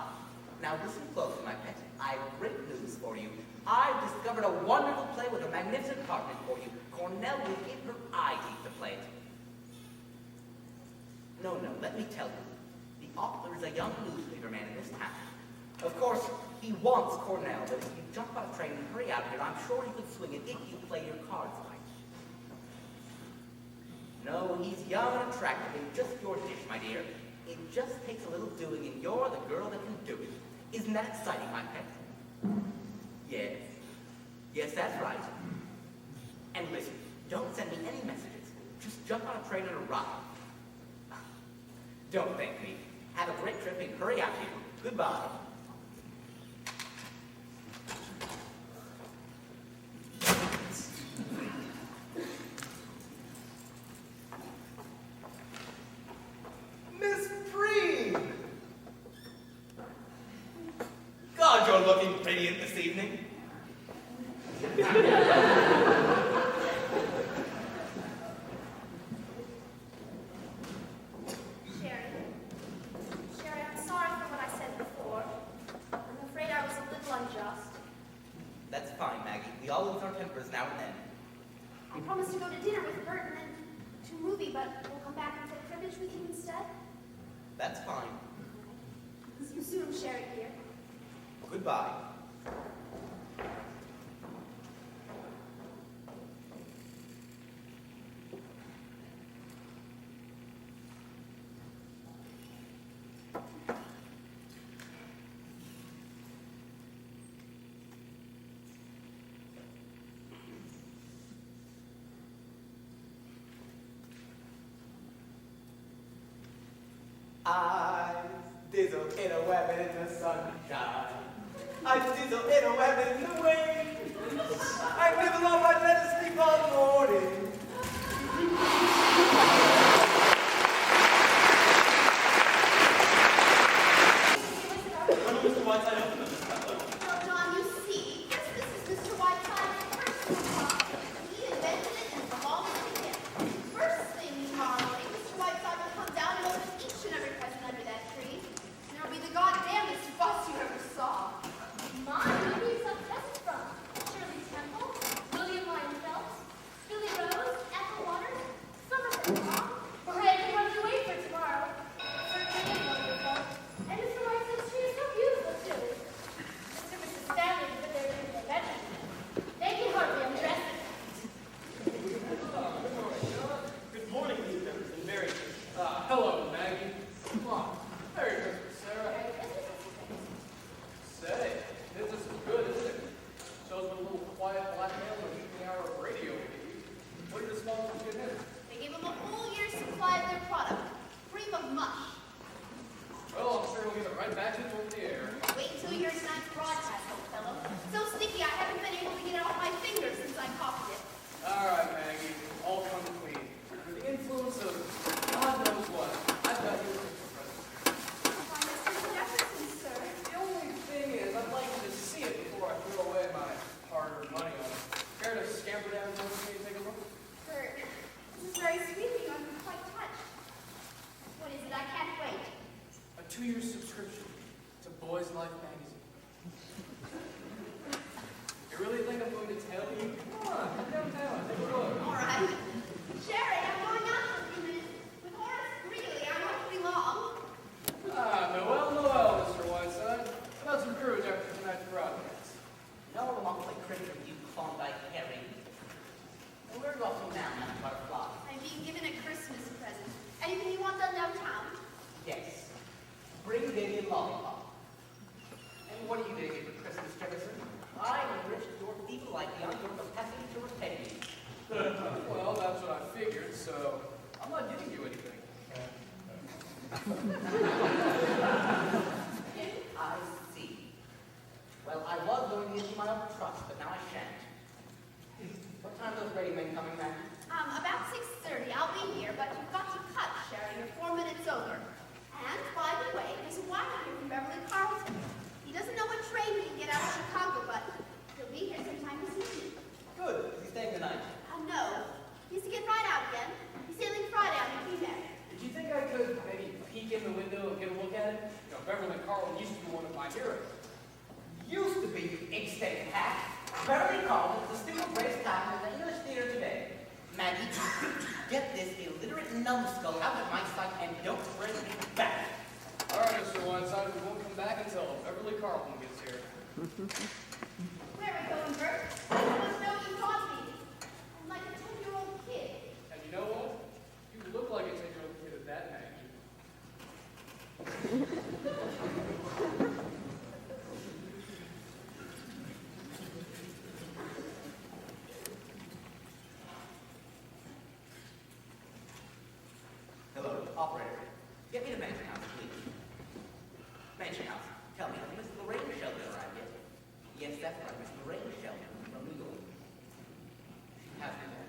Now listen closely, my pet. I have great news for you. I've discovered a wonderful play with a magnificent partner for you. Cornell will give her eye teeth to play it. No, let me tell you. The author is a young newspaper man in this town. Of course, he wants Cornell, but if you jump on a train and hurry out here, I'm sure you could swing it if you play your cards right. No, he's young and attractive and just your dish, my dear. It just takes a little doing, and you're the girl that can do it. Isn't that exciting, my pet? Yes. Yes, that's right. And listen, don't send me any messages. Just jump on a train and arrive. Don't thank me. Have a great trip and hurry out here. Goodbye.
Miss Breen! God, you're looking radiant this evening.
Sherry, I'm sorry for what I said before. I'm afraid I was a little unjust.
That's fine, Maggie. We all lose our tempers now and then.
I promised to go to dinner with Bert and then to a movie, but we'll come back and play cribbage with you instead.
That's fine.
See you soon, Sherry dear.
Goodbye.
I dizzle in a web in the sunshine. I dizzle in a web in the rain. I nibble on my bed and sleep all morning.
Hello, Mr. Whiteside, open up this fellow.
No, John, you see, this is Mr. Whiteside's personal property. He invented it and from all this to him. First thing tomorrow morning, Mr. Whiteside will come down and open each and every present under that tree. And there'll be the goddamnest fuss you ever saw.
Mom, who do you accept presents from? Shirley Temple, William Lyon Phelps, Billy Rose, Ethel Waters, some of them, Mom. Pray everyone to wait for tomorrow. It certainly is wonderful. And Mr. Whiteside's tree is so beautiful, too. Mr. and Mrs. Stanley put their in their bedroom. They can hardly undress it.
Good morning, Mr. Evans, and Merry Christmas.
Hello, Maggie. Come on. Merry Christmas, Sarah. Say, this is good, isn't it? Shows what a little quiet black man with an evening hour of radio we could use. What did the sponsors give him?
They gave him a whole year's supply of their product, cream of mush.
Well, I'm sure we'll give it right back to you over the air.
Wait until you hear tonight's broadcast, old fellow. So sticky, I haven't been able to get it off my fingers since I copied it.
All right, Maggie. All come clean. Under the influence of God knows what, I've got you a Christmas present.
Why, Mr. Jefferson, sir.
The only thing is, I'd like you to see it before I throw away my hard-earned money on it. Care to scamper down and take a look?
Bert, this is very sweet of you. I'm quite touched. What is it? I can't wait.
A 2-year subscription to Boys Life magazine. You really think I'm going to tell you? Come on, come downtown, take a look.
All right. Sherry, I'm going out for a few minutes. With Horace Greeley, I won't be long.
Noel, Mr. Whiteside. About some courage after tonight's broadcast.
No one wants to play cricket with you, Klondike Harry. And where are you off to now, Madam Butterfly?
I'm being given a Christmas present. Anything you want done downtown?
Yes. Bring Davy a lollipop. And what are you going to get for Christmas, Jefferson? I enriched your feeble like beyond your capacity to repay me.
Well, that's what I figured, so I'm not giving you anything.
I see. Well, I was going to give you my own trust, but now I
Beverly Carlton used to be one of my heroes.
Used to be, you ink-stained hack. Beverly Carlton is the single greatest talent in the English theater today. Maggie, get this illiterate numbskull out of my sight and don't bring me back.
All right, Mr. Whiteside, we won't come back until Beverly Carlton gets here.
Where are we going, Bert? I must know you taught me. I'm like a 10-year-old kid.
And you know what? You look like a 10-year-old kid at that, Maggie.
Hello, operator. Get me to Mansion House, please. Mansion House. Tell me, has Miss Lorraine Sheldon arrived yet? Yes, that's right, Miss Lorraine Sheldon from New York. She has been there.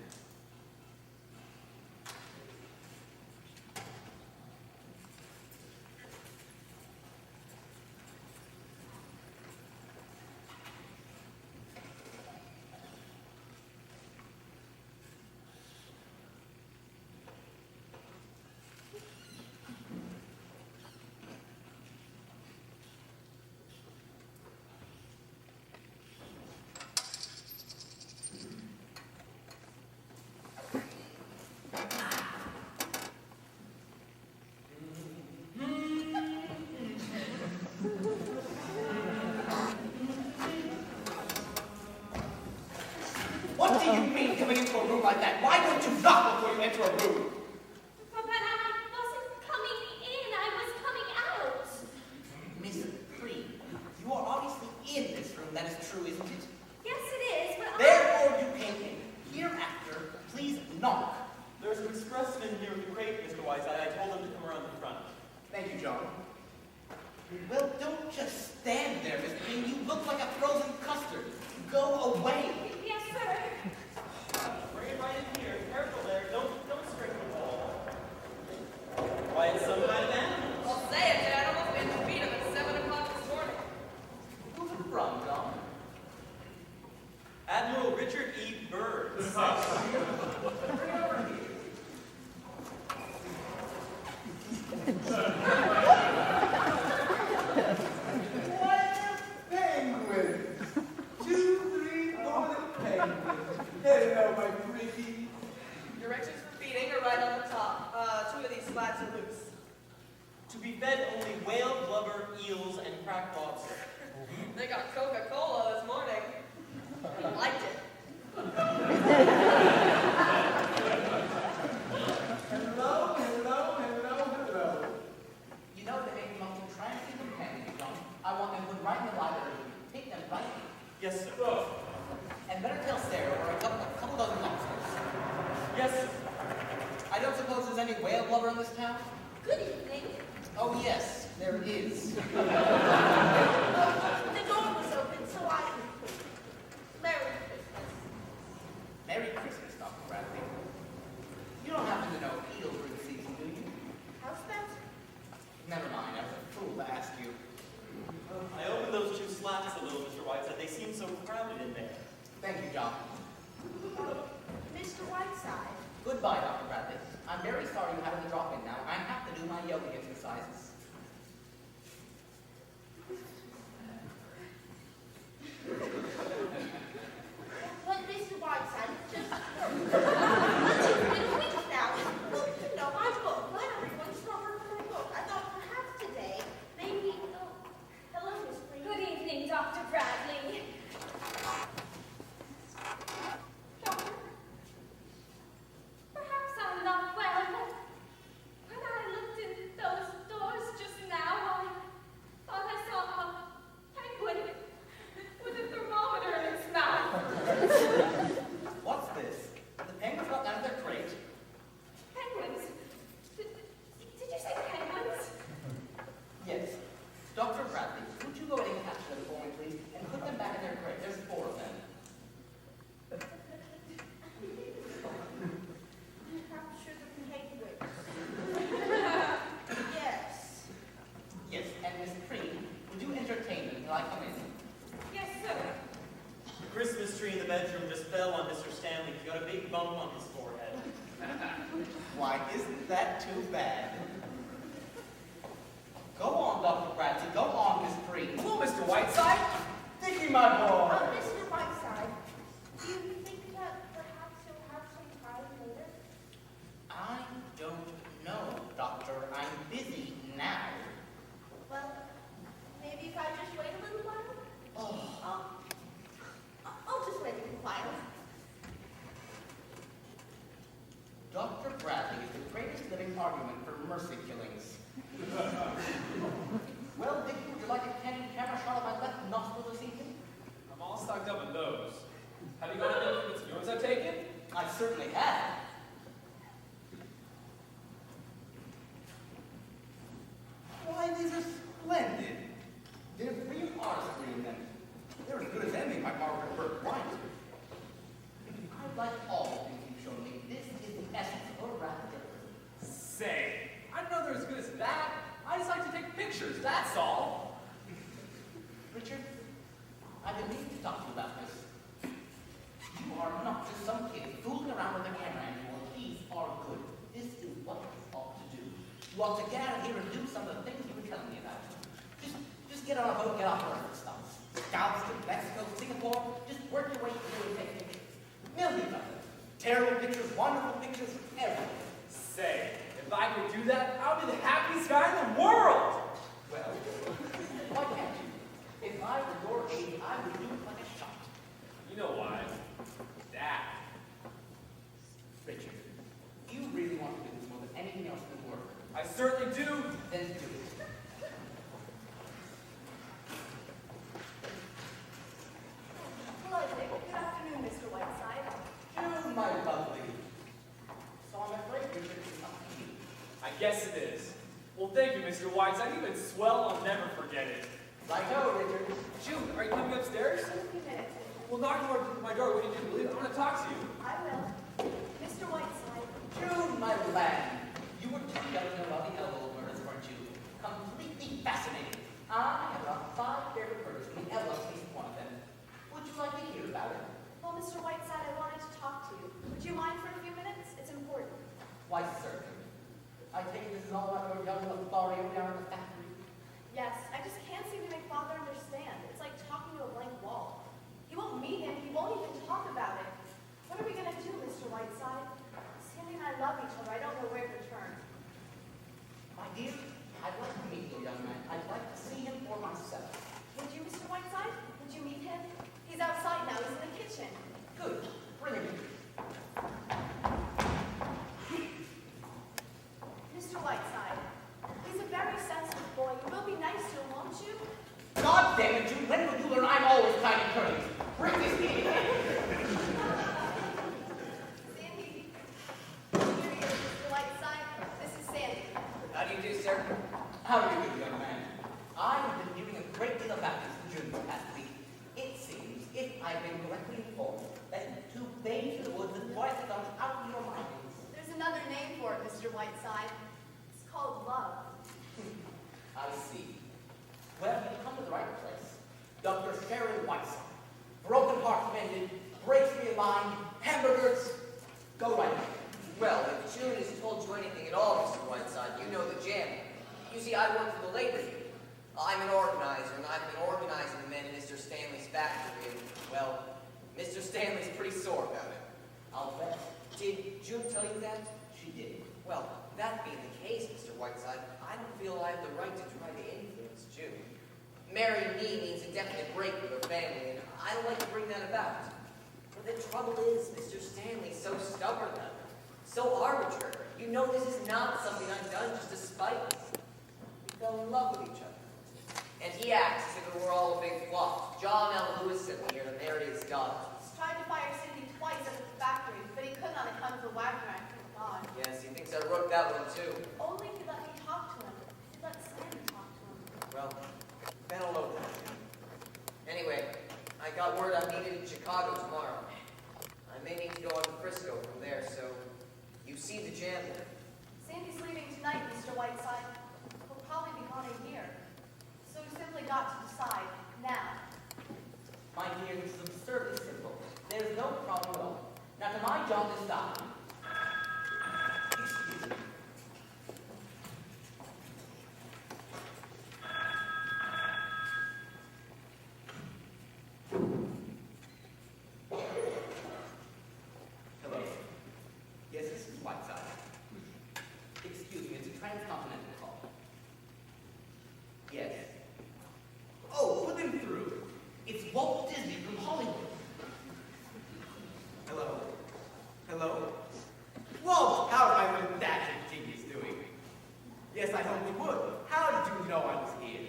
What do you mean coming into a room like that? Why don't you knock before you enter a room?
But I wasn't coming in, I was coming out.
Miss Creed, you are obviously in this room. That is true, isn't it?
Yes, it is, but
Therefore, you came in. Hereafter, please knock.
There's an expressman here with the crate, Mr. Whiteside. I told him to come around the front.
Thank you, John. Well, don't just stand there, Miss Creed. You look like a frozen custard. Go away.
Yes, sir.
Bring it right in here. Careful there. Don't scrape the wall. Why, it's some kind of animal.
I'll say it, Dad. Almost made me beat him at 7 o'clock this morning.
Who's it from, John?
Admiral Richard E. Byrd.
Bring it over here.
What a penguin! 2, 3, 4 little penguins. Hello, my pretty.
Directions for feeding are right on the top. 2 of these slats are loose.
To be fed only whale, blubber, eels, and cracked lobster.
They got Coca-Cola this morning. I liked it.
Hello, hello, hello, hello.
You know they make the most entrancing companions, John. I want them put right in the library. Take them right in.
Yes, sir.
And better tell Sarah we're a couple dozen lobsters.
Yes, sir.
I don't suppose there's any whale blubber in this town?
Good evening.
Oh, yes, there is.
The door was open, so I... Merry Christmas.
Merry Christmas, Dr. Bradley. You don't happen to know eel brew season, do you?
How's that?
Never mind, I was a fool to ask you.
I opened those 2 slats a little, Mr. Whiteside. They seem so crowded in there.
Thank you, John.
Mr. Whiteside.
Goodbye, Dr. Bradley. I'm very sorry you had to drop in now. I have to do my yoga exercises.
But Mr. Whiteside, it's just it's been weeks now. Well, you know, my book. Why not everyone stronger for my book? I thought perhaps today, maybe... Oh, hello, Miss Green.
Good evening, Dr. Bradley. Doctor, perhaps I'm not well, but when I looked in those doors just now, I thought I saw a penguin with a thermometer in its mouth.
What's this? The penguins got out of their crate?
Penguins? Did you say penguins?
Yes. Dr. Bradley, would you go ahead and catch them for me, please, and put them back in their crate? There's 4 of them.
Capture the penguins. Yes.
Yes, and Miss Creed, would you entertain me until I come in?
Yes, sir.
The Christmas tree in the bedroom just fell on Mr. Stanley. He's got a big bump on his forehead.
Why, isn't that too bad? Go on, Dr. Bradley. Go on, Miss Breen.
Hello, Mr. Whiteside.
Dickie, my boy.
Mr. Whiteside, do you think that perhaps you'll have some time later?
I don't know, Doctor. I'm busy now.
Well, maybe if I just wait a little while?
Oh.
I'll just wait a little while.
Dr. Bradley is the greatest living argument for mercy killings. Well, Dickie, would you like a candid camera shot of my left nostril this evening?
I'm all stocked up in those. Have you got any influence yours I've taken?
I certainly have. Why, these are splendid. They're real artistry in them. They're as good as any my Margaret Burke wines. I like all the things you've shown me. This is the essence of a raptor.
Say, I don't know they're as good as that. I just like to take pictures, that's all.
Richard, I've been meaning to talk to you about this. You are not just some kid fooling around with a camera anymore. These are good. This is what you ought to do. You ought to get out of here and do some of the things you were telling me about. Just get on a boat, get off wherever it stops. Galveston, Mexico, Singapore, just work your way through and take pictures. Millions of them. Terrible pictures, wonderful pictures, everything.
Say, if I could do that, I would be the happiest guy in the world!
Well, why can't you? If I were your age, I would do it like a shot.
You know why? Dad.
Richard, you really want to do this more than anything else in the world.
I certainly do.
Then do it.
Hello, Dick. Good afternoon, Mr. Whiteside.
June, my lovely. So I'm afraid Richard is up to you.
I guess it is. Well, thank you, Mr. Whiteside. You've been swell. I'll never forget it.
Righto, Richard.
June, are you coming upstairs?
Just a few minutes.
Well, knock on my door when you do leave. I want to talk to you.
I will. Mr. Whiteside.
June, my lamb. You were too young to know about the Elbow murders, weren't you? Completely fascinating. I have about 5 favorite murders, and the Elbow is one of them. Would you like to hear about it?
Well, Mr. Whiteside, I wanted to talk to you. Would you mind for a few minutes? It's important.
Why, certainly. I take it this is all about your young Lothario down in the factory.
Yes, I just can't seem to make Father understand. It's like talking to a blank wall. He won't meet him. He won't even talk about it. What are we going to do, Mr. Whiteside? Sandy and I love each other. I don't know where to turn.
My dear, I'd like to meet your young man. I'd like to see him for myself.
Would you, Mr. Whiteside? Would you meet him? He's outside now. He's in the kitchen.
Good. Bring him in.
Mr. Whiteside, he's a very sensitive boy. You will be nice to him, won't you?
God damn it, June, when will you learn I'm always kind and courteous? Bring this idiot in.
Sandy. Here he is, Mr. Whiteside. This is Sandy.
How do you do, sir?
How do you do, young man? I have been hearing a great deal about this in June the past week. It seems, if I've been correctly informed, that you two babes in the woods and twice come out of your minds.
There's another name for it, Mr. Whiteside. It's called love.
I see. Well, you've come to the right place. Dr. Sharon Whiteside. Broken hearts mended, breaks realigned, hamburgers. Go right ahead.
Well, if June has told you anything at all, Mr. Whiteside, you know the jam. You see, I work for the labor union. I'm an organizer, and I've been organizing the men in Mr. Stanley's factory, and, well, Mr. Stanley's pretty sore about it.
I'll bet.
Did June tell you that?
She did.
Well, that being the case, Mr. Whiteside, I don't feel I have the right to try to influence June. Marrying me means a definite break with her family, and I don't like to bring that about. But the trouble is, Mr. Stanley's so stubborn about it, so arbitrary. You know this is not something I've done just to spite us. We fell in love with each other. And he acts as if it were all a big flop. John L. Lewis sent me here to marry his daughter.
He's tried to fire Cindy twice at the factory, but he couldn't on account of the wagon rack. Thank God.
Yes, he thinks I wrote that one too.
Only if he let me talk to him. If he let Sandy talk to him.
Well, Ben will know that. Anyway, I got word I'm needed in Chicago tomorrow. I may need to go on to Frisco from there, so you see the jam there.
Sandy's leaving tonight, Mr. Whiteside. He'll probably be gone a year. So we simply got to decide now.
My dear, this is absurdly simple. There's no problem at all. Now, to my job this time. Excuse me. transcontinental call. Yes. Oh, put him through. It's Walt Disney from Hollywood. Hello? Hello? Walt, how are my fantastic genius doing? Yes, I hoped you would. How did you know I was here?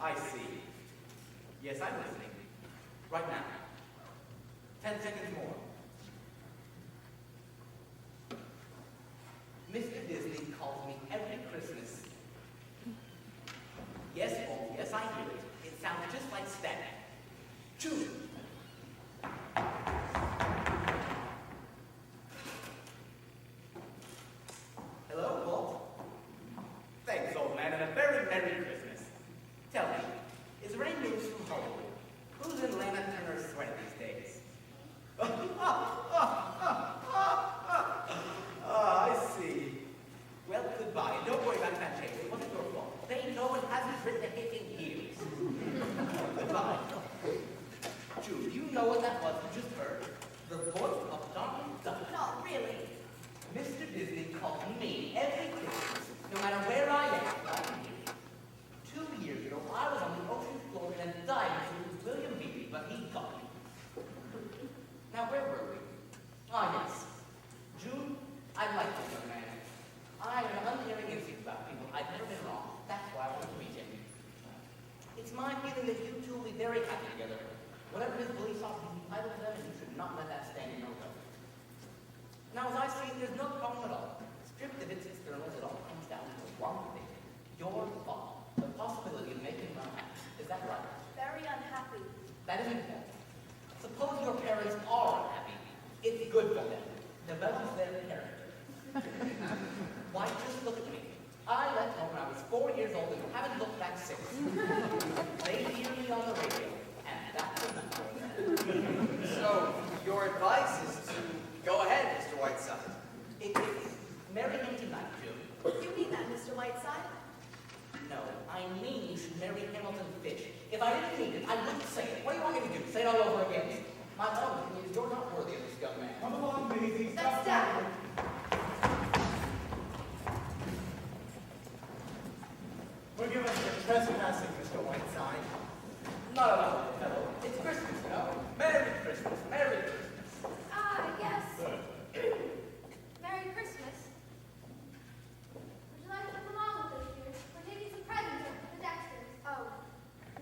I see. Yes, I'm listening. Right now. 10 seconds more. Mr. Disney calls me every Christmas. Yes, Walt, yes, I hear it. It sounds just like static. Choose. Hello, Walt? Thanks, old man, and a very Merry Christmas. Tell me, is there any news from Hollywood? Who's in Lana Turner's sweater these days? I see. Well, goodbye. Don't worry about that change. It wasn't your fault. They know it hasn't written a hit in years. Goodbye. Jude, you know what that was you just heard? The voice of Donald Duck.
Not really.
Mr. Disney calls me every Christmas, no matter where I am. I'm here. 2 years ago, I was on the ocean floor in a diving suit with William Beebe, but he got me. Now, where were we? Ah, yes. June, I like this young man. I have an uncaring instinct about people. I've never been wrong. That's why I want to meet him. It's my feeling that you two will be very happy together. Whatever his beliefs are, he's entitled to them, and you should not let that stand in your way. Now, as I see it, there's no problem at all. Stripped of its externals, it all comes down to one thing. Your thought. The possibility of making them happy. Is that right?
Very unhappy.
That isn't fair. Suppose your parents are unhappy. It's good for them. Develops their character. Why, just look at me. I left home when I was 4 years old and haven't looked back since. They hear me on the radio, and that's enough.
So, your advice is to go ahead, Mr. Whiteside.
It's marry him tonight, June.
You mean that, Mr. Whiteside?
No, I mean you should marry Hamilton Fish. If I didn't mean it, I wouldn't say it. What do you want me to do? Say it all over again? My own opinion is you're not worthy of this young man.
Come along, Maisie.
That's down.
Forgive us for trespassing, Mr. Whiteside.
Not at all, fellow. It's Christmas, you know. Merry Christmas, Merry Christmas.
Ah, yes. Merry Christmas. Would you like to come along with us, dear? We're taking some presents over to the Dexters.
Oh,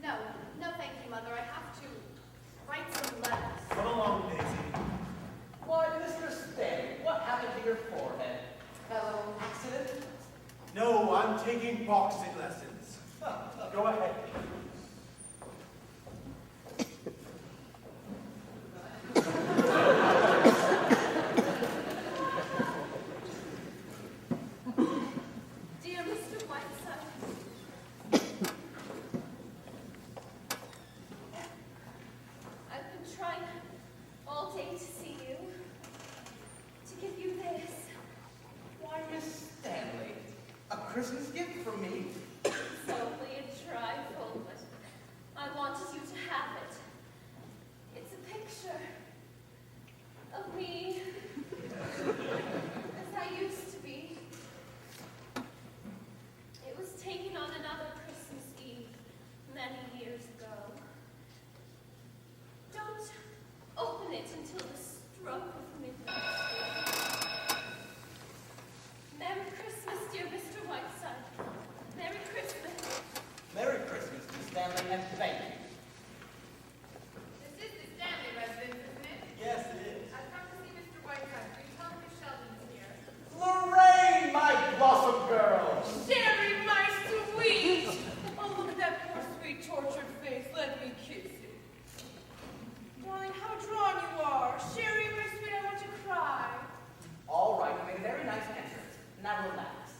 no. No, thank you, Mother. I have to write some letters.
Come along, Daisy.
Why, Mr. Stanley, what happened to your forehead? Hello, accident?
No, I'm taking boxing lessons. Go ahead.
Dear Mr. Whiteside, I've been trying all day to see you, to give you this.
Why, Miss Stanley, a Christmas gift from me?
It's only a trifle, but I wanted you to have it. It's a picture of me as I used to be. It was taken on another Christmas Eve many years ago. Don't open it until the stroke of midnight. Merry Christmas, dear Mr. Whiteside. Merry Christmas.
Merry Christmas, Miss Stanley, and thank you.
This is the Stanley residence, isn't it?
Yes, it is.
I've come to see Mr. Whiteside. Please tell him Miss Sheldon's here.
Lorraine, my blossom girl!
Sherry, my sweet! Oh, look at that poor, sweet, tortured face. Let me kiss it. Darling, how drawn you are. Sherry, my sweet, I want to cry.
All right, you made a very nice entrance. Now relax.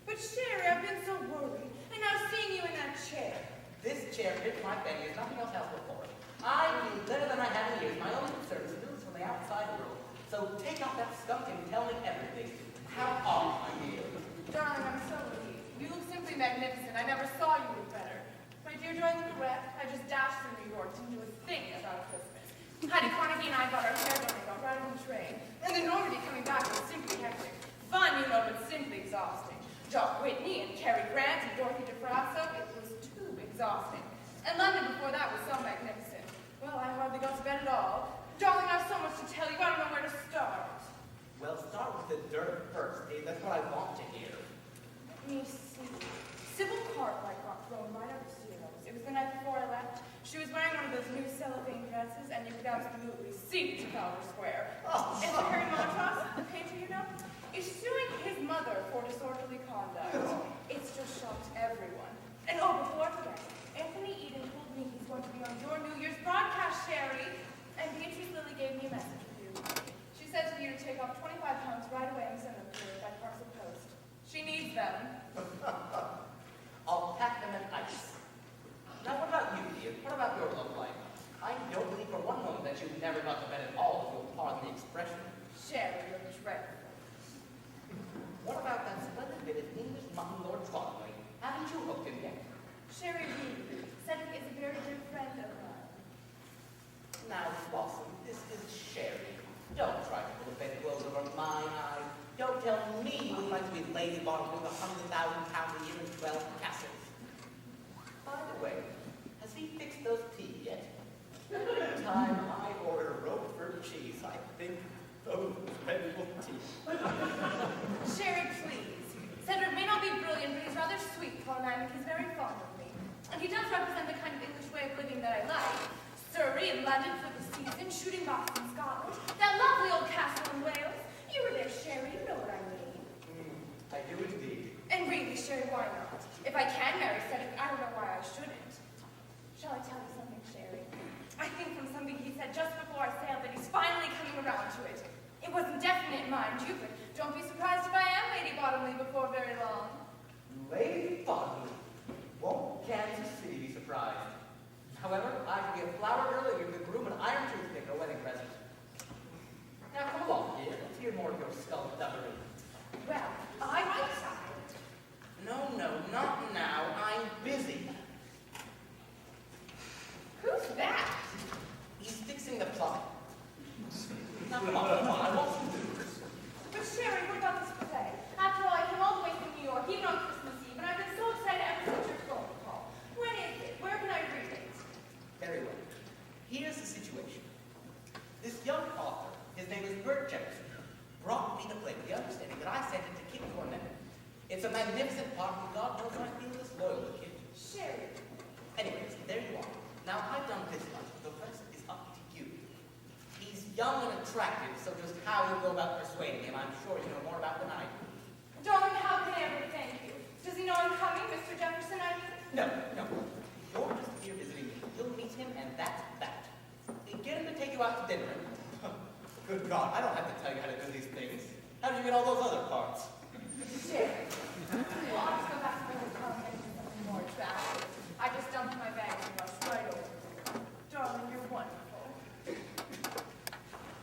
But Sherry, I've been so worried. And now seeing you in that chair.
This chair fits my family as nothing else has before it. I feel better than I have in years. My only concern is news from the outside world. So take off that skunk and tell me everything. How are you?
Darling, I'm so relieved. You look simply magnificent. I never saw you look better. My dear, do I look a wreck? I just dashed from New York, didn't do a thing about Christmas. Heidi Carnegie and I got our hair done and got right on the train. And then Normandy coming back was simply hectic. Fun, you know, but simply exhausting. Jock Whitney and Cary Grant and Dorothy DeFrasso, it was too exhausting. And London before that was so magnificent. Well, I hardly got to bed at all. Darling, I have so much to tell you, I don't know where to start.
Well, start with the dirt first, Dave. That's what I want to hear.
Let me see. Sybil Cartwright got thrown right out of Ciro's. It was the night before I left. She was wearing one of those new cellophane dresses, and you could absolutely see Trafalgar Square. And Sir Harry Montross, the painter you know, is suing his mother for disorderly conduct. It's just shocked everyone. And oh, before I forget, Anthony Eden told me he's going to be on your New Year's broadcast, Sherry. And Beatrice Lilly gave me a message for you. She said to you to take off 25 pounds right away and send them to her by parcel post. She needs them.
I'll pack them in ice. Now, what about you, dear? What about your love life? I don't believe for one moment that you've never got to bed at all, if you'll pardon the expression.
Sherry, you're dreadful.
What about that splendid bit of English mutton Lord Trotwood? Haven't you hooked him yet?
Sherry Reed, Cedric is a very dear friend of mine.
Now, Blossom, this is Sherry. Don't try to pull the bedclothes over my eyes. Don't tell me you would like to be lazy bottom with £100,000 a year and 12 castles. By the way, has he fixed those teeth yet? Every time I order Roquefort cheese, I think those dreadful teeth.
Sherry, please. Cedric may not be brilliant, but he's rather sweet for a man, and he's very fond of me. And he does represent the kind of English way of living that I like. Surrey and London for the season, shooting box in Scotland, that lovely old castle in Wales. You were there, Sherry, you know what I mean.
I do indeed.
And really, Sherry, why not? If I can marry Cedric, I don't know why I shouldn't. Shall I tell you something, Sherry? I think from something he said just before I sailed that he's finally coming around to it. It wasn't definite, mind you, but don't be surprised if I am Lady Bottomley before very long.
Lady Bottomley. Won't Kansas City be surprised? However, I could be a flower girl and give the groom an iron toothpick a wedding present. Now come along, dear. Let's hear more of your skullduggery.
Well, I decided.
No, not now. I'm busy.
Who's that?
He's fixing the plumbing. Now come on, I want some news.
But Sherry, what about this play? After all, I came all the way from New York, even on Christmas Eve, and I've been so excited ever since your phone call. When is it? Where can I read it?
Very well. Here's the situation. This young author, his name is Bert Jefferson, brought me the play with the understanding that I sent it to Kit Cornett. It's a magnificent part, and God knows I feel disloyal to Kit.
Sherry.
Anyways, there you are. Now, I've done this much, but the rest is up to you. He's young and attractive, so just how you go about persuading him, I'm sure you know more about than I do.
Darling, how can I ever thank you? Does he know I'm coming, Mr. Jefferson, I mean?
No. You're just here visiting me. You'll meet him, and that's that. Get him to take you out to dinner. Good God, I don't have to tell you how to do these things. How did you get all those other parts?
Sherry. Well, I'll just go back to the hotel and get something more attractive. I just dumped my bag and rushed right over. Darling, you're wonderful.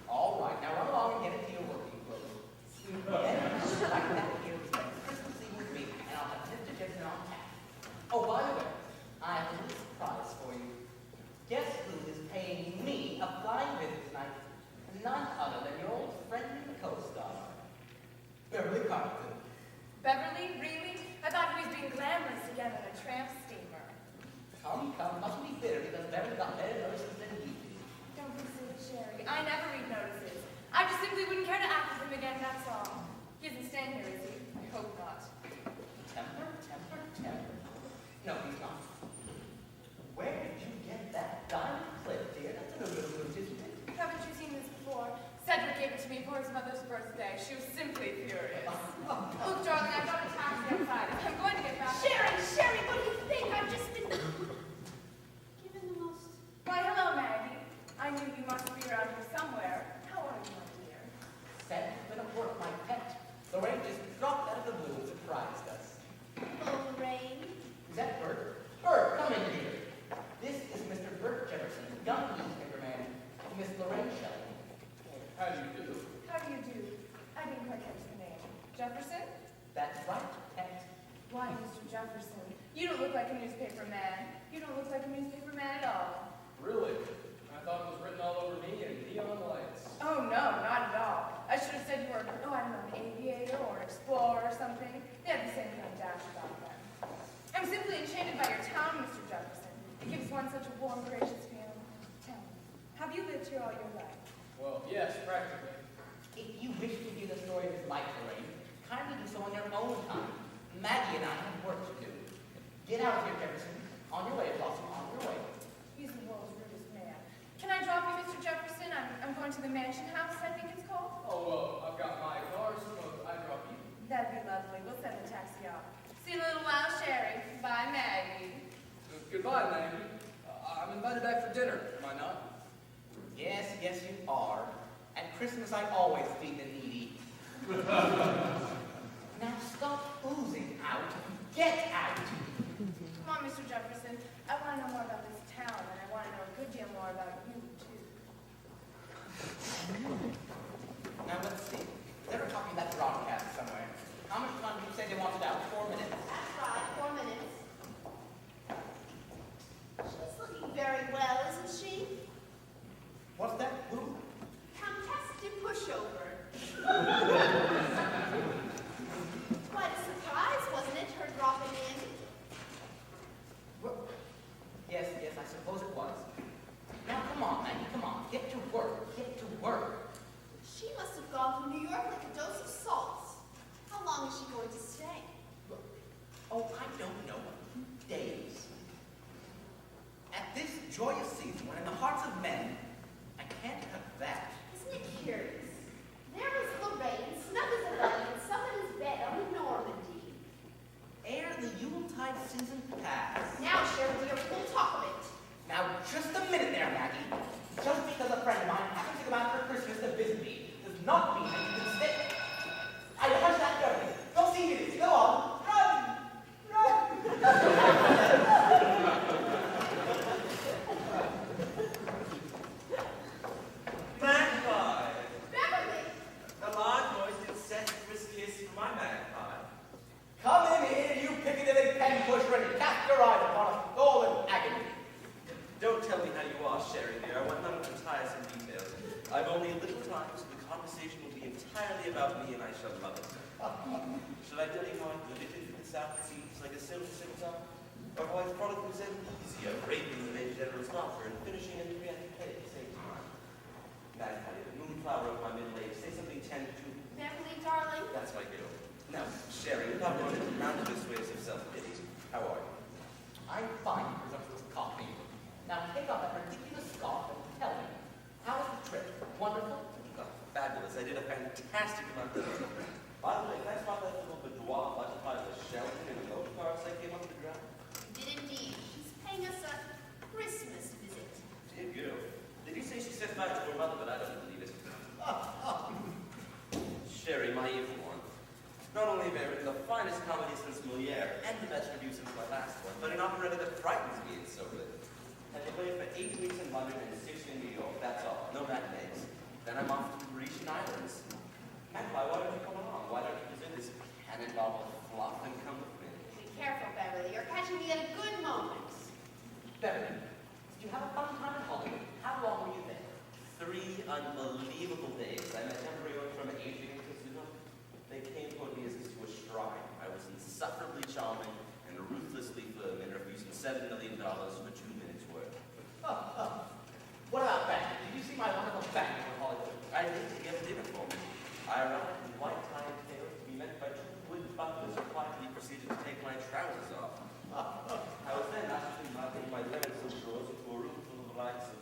All right, now run along and get into your working clothes. Then, like that here to spend Christmas Eve with me, and I'll have Mr. Jackson on tap. Oh, by the way, I have a little surprise for you. Guess who is paying me a flying visit tonight? None other than your old friend and co-star, Beverly Carlton.
Beverly, really? I thought he was being glamorous again on a tramp steamer.
Come, mustn't be bitter because Beverly got better notices than you do.
Don't be silly, Sherry. I never read notices. I just simply wouldn't care to act with him again, that's all. He isn't staying here, is he? I hope not.
Temper. No, he's not. Where did you get that diamond clip, dear? That's a little loot, isn't it?
Haven't you seen this before? Cedric gave it to me for his mother's birthday. She was simply furious. Look, darling, I've got a taxi outside. I'm going to get back.
Sherry, what do you think? I've just been given the most...
Why, hello, Maggie. I knew you must be around here somewhere. How are you, my dear?
Cedric's been aboard my pet. Lorraine just dropped out of the blue and surprised us.
Oh, Lorraine.
Is that Bert? Bert, come in here. This is Mr. Bert Jefferson, young newspaper man, and Miss Lorraine Shelley.
How do you do?
How do you do? I didn't quite catch the name. Jefferson?
That's right, pet.
Why, Mr. Jefferson? You don't look like a newspaper man. You don't look like a newspaper man at all.
Really? I thought it was written all over me in neon lights.
Oh, no, not at all. I should have said you were, I don't know, an aviator or an explorer or something. warm, gracious family. Tell me, have you lived here all your life?
Well, yes, practically.
If you wish to hear the story of his life, Lorraine, kindly do so on your own time. Maggie and I have work to do. Get out of here, Jefferson. On your way, Blossom, on your way.
He's the world's rudest man. Can I drop you, Mr. Jefferson? I'm going to the mansion house, I think it's called.
Oh, well, I've got my car, suppose I drop you.
That'd be lovely. We'll send a taxi out. See you in a little while, Sherry. Bye, Maggie.
Goodbye, Maggie. I'm invited back for dinner, am I not?
Yes, yes, you are. At Christmas, I always feed the needy. Now stop oozing out. Get out.
Come on, Mr. Jefferson. I want to know more about this town, and I want to know a good deal more about you, too.
Now let's see. They were talking about broadcast somewhere. How much time did you say they wanted out? 4 minutes.
That's right, 4 minutes. She's looking very well, isn't she?
What's that? Who?
Countess de Pushover. Quite a surprise, wasn't it, her dropping in?
Well, yes, yes, I suppose it was. Now come on, Maggie, come on. Get to work. Get to work.
She must have gone from New York like a dose of salts. How long is she going to stay?
Oh, I don't know. Days. At this joyous season, when in the hearts of men, I can't have that.
Isn't it curious? There is Lorraine, snug as a bug in somebody's bed on the Normandy.
Ere the Yuletide season pass.
Now, Sherry, we'll talk of it.
Now, just a minute there, Maggie. Just because a friend of mine happens to come out for Christmas to visit me does not mean that you can stay. I hush that dirty. Go see who it is. Go on. Run!
Magpie!
Beverly!
A large, moist, incestuous kiss for my magpie.
Come in here, you Piccadilly pen pusher, and cast your eyes upon a stolen agony.
Don't tell me how you are, Sherry dear. I want none of the tiresome details. I've only a little time, so the conversation will be entirely about me, and I shall love it. Shall I tell you how I glittered through the South Seas like a silver scimitar? Or how I frolicked with Zambezia, raping the main general's daughter, and finishing in 300 play at the same time? Magpie, the moonflower of my middle age, say something tender to me.
Beverly, darling.
That's my girl. Now, Sherry, without going into roundabout ways of self-pity, how are you?
I'm fine, presumptuous cockney. Now take off that ridiculous scarf and tell me, how was the trip? Wonderful?
Oh, fabulous. I did a fantastic amount of it. By the way, can I spot that little boudoir butterfly with a skeleton in the note cards I came up to ground?
You did indeed. She's paying us a Christmas visit.
Dear girl. Did you say she said bye to her mother, but I don't believe it. Sherry, my evil one. Not only have I written the finest comedy since Moliere, and the best review since my last one, but an operetta that frightens me, it's so good. Had to play it for 8 weeks in London and 6 in New York, that's all. No matinees. Then I'm off to the Grecian Islands. Magpie, why don't you come along? Why don't you present this cannonball of fluff and come with me?
Be careful, Beverly. You're catching me at a good moment.
Beverly, did you have a fun time in Hollywood? How long were you there?
3 unbelievable days. I met embryos from Asia and Kazuma. They came toward me as to a shrine. I was insufferably charming and ruthlessly firm in refusing $7 million for 2 minutes' work.
What about Bang? Did you see my wonderful Bang in Hollywood?
I did to get dinner for me. I arrived in white tie and tail to be met by 2 wood butlers who quietly proceeded to take my trousers off. I was then asked to take my lemon silk drawers into a room full of the likes of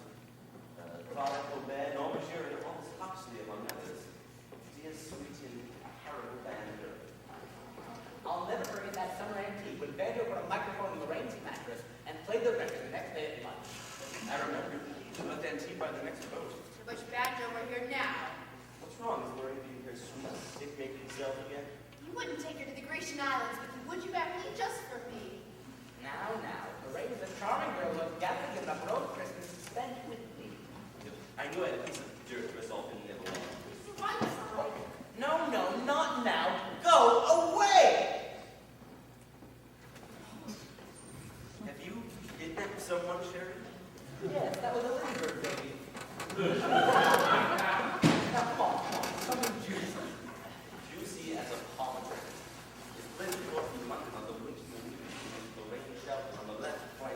Clara Colbert, Norma Shearer, and Aldous Huxley, among others. Dear, sweet, and terrible Banjo.
I'll never forget that summer antique when Banjo put a microphone in Lorraine's mattress and played the record the next day at lunch.
I remember. She left antique by the next boat.
I wish Badger were here now.
What's wrong? Is Lorraine being her sweet, sick-making self again?
You wouldn't take her to the Grecian Islands with you, would you, Beverly? Just for me.
Now, Lorraine is a charming girl who has gathered in a broad Christmas spent with me.
I knew I had a piece of dirt resolved in the other one.
Mr. Whiteside.
No, not now. Go away!
Have you kidnapped someone, Sherry?
Yes, that was a ladybird baby. Now, come on, something juicy.
Juicy as a pomegranate. It's blended north from London on the wings of the rain shelter on the left flank.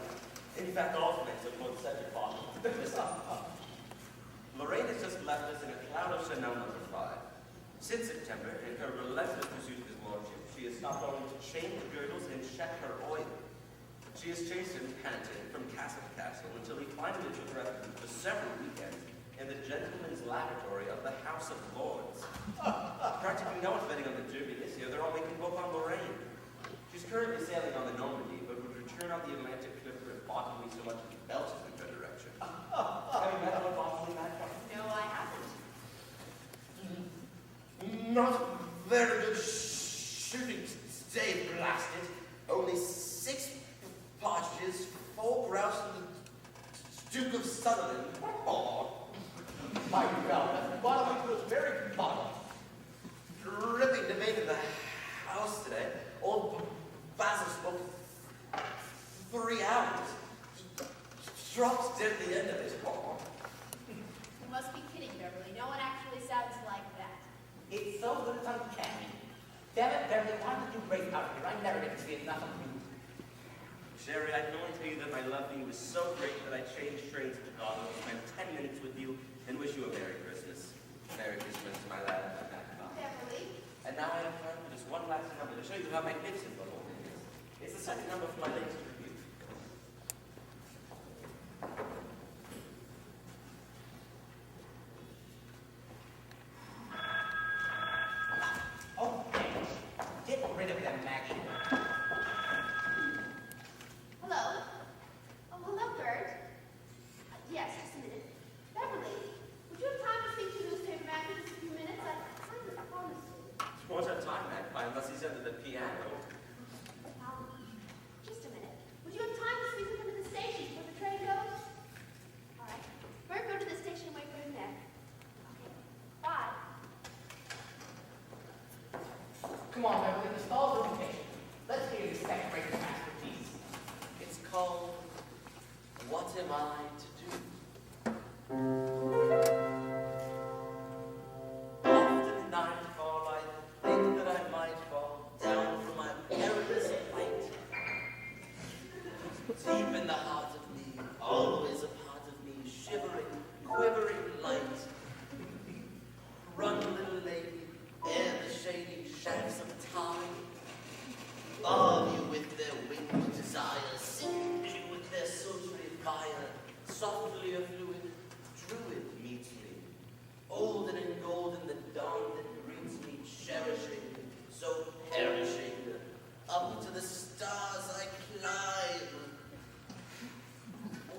In fact, alternates of both not going to chain the girdles and check her oil. She is chased and panting from castle to castle until we finally took her out for several weekends in the gentleman's lavatory of the House of Lords. Practically no one's betting on the Derby this year. They're all making hope on Lorraine. She's currently sailing on the Normandy, but would return on the Atlantic clipper if Bottomley so much as belches in her direction. Have you met on Bottomley, Matt?
No, I haven't.
Not very good shooting today, blasted. Only 6 partridges, 4 grouse, and the Duke of Sutherland. Oh,
My God, Bottomley was very bottom.
dripping debate in the house today. Old Basil spoke 3 hours. Dropped dead at the end of it. Oh.
You must be kidding, Beverly. No one actually sounds like that.
It's so good it's uncanny. Damn it, Beverly, why did you break out here? I never get to see enough of you.
Sherry, I can only tell you that my love for you was so great that I changed trains to Chicago, spent 10 minutes with you, and wish you a Merry Christmas. Merry Christmas, my lad.
Beverly?
And now I have time for just one last number to show you how magnificent the whole thing is. It's the second number from my latest review.
Oh, get rid of them, Maggie.
Hello? Oh, hello, Bert. Yes, just a minute. Beverly, would you have time to speak to newspaper man for just a few minutes? I kind of promised you.
You won't have time, Magpie, unless he's under the piano.
Just a minute. Would you have time to speak with him at the station before the train goes? All right. Bert, go to the station and wait for him there. Okay. Bye.
Come on, Beverly, the stall's are impatient. Let's hear this second-rate masterpiece.
It's called What Am I to Do? Often at nightfall I think that I might fall down from my perilous height. Deep in the heart of me, always a part of me, shivering, quivering light. Run, little lady, ere the shady shafts of time barb you with their winged desire, singe you with their sultry fire, softly affluent, druid meets me, olden and golden the dawn that greets me, cherishing, so perishing, up to the stars I climb.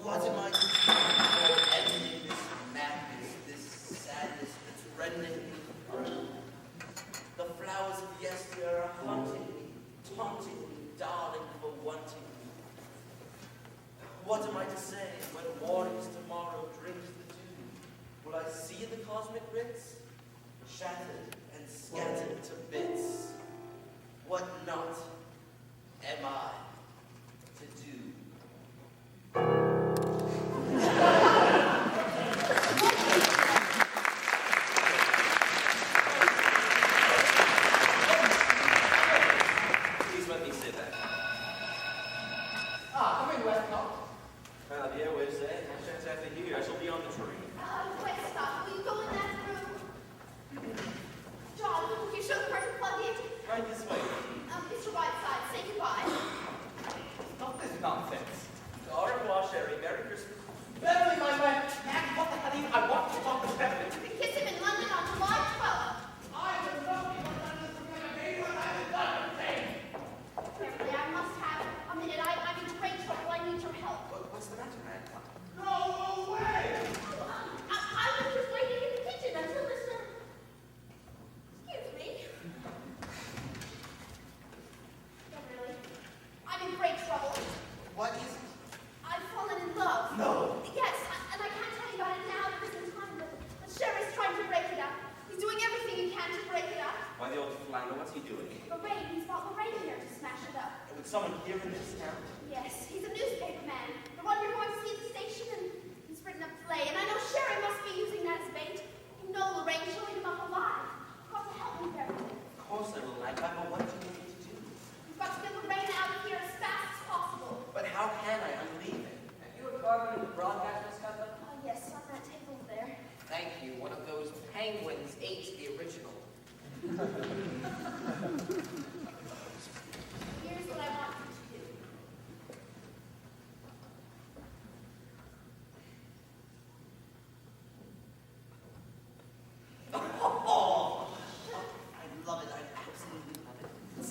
What am I to do for ending this madness, this sadness that's rending me? The flowers of yesteryear are haunting me, taunting me, darling, for wanting me. What am I to say when morning's tomorrow drinks the dew? Will I see the cosmic ritz? Shattered and scattered to bits. What not am I to do? Please let me sit back.
Ah, come in, Westcott.
The airways say, no chance after here. I shall be on the train.
Wait, stop. Will you go in that room? John, will you show the person plug in?
Right this way.
Mr. Whiteside, say goodbye.
Stop this nonsense.
Au revoir, Sherry. Merry Christmas.
Beverly, my man, Maggie, what the hell are you? I want to talk to Beverly.
You can kiss him in London on July 12th.
I will not be on this from a baby when I was done with things.
Beverly, I must have a minute. I'm in great trouble. I need your help.
What's the matter, man?
Go away!
I was just waiting in the kitchen until Mr. Excuse me. Beverly, I'm in great trouble.
What is it?
I've fallen in love.
No.
Yes, and I can't tell you about it now because in time, but Sherry's trying to break it up. He's doing everything he can to break it up.
Why, the old flounder, what's he doing?
Lorraine, he's brought Lorraine here to smash it up.
Would someone here in this town?
Yes, he's a newspaper man. The one you're going to see at the station, and he's written a play. And I know Sherry must be using that as bait. You know Lorraine showing him up alive. You've got to help me, Beverly.
Of course I will, Magpie, but what do you need me to do?
You've got to get Lorraine out of here as fast as possible.
But how can I? I'm leaving.
Have you a carbon in the broadcast, Miss Cutler?
Yes, on that table there.
Thank you. One of those penguins ate the original.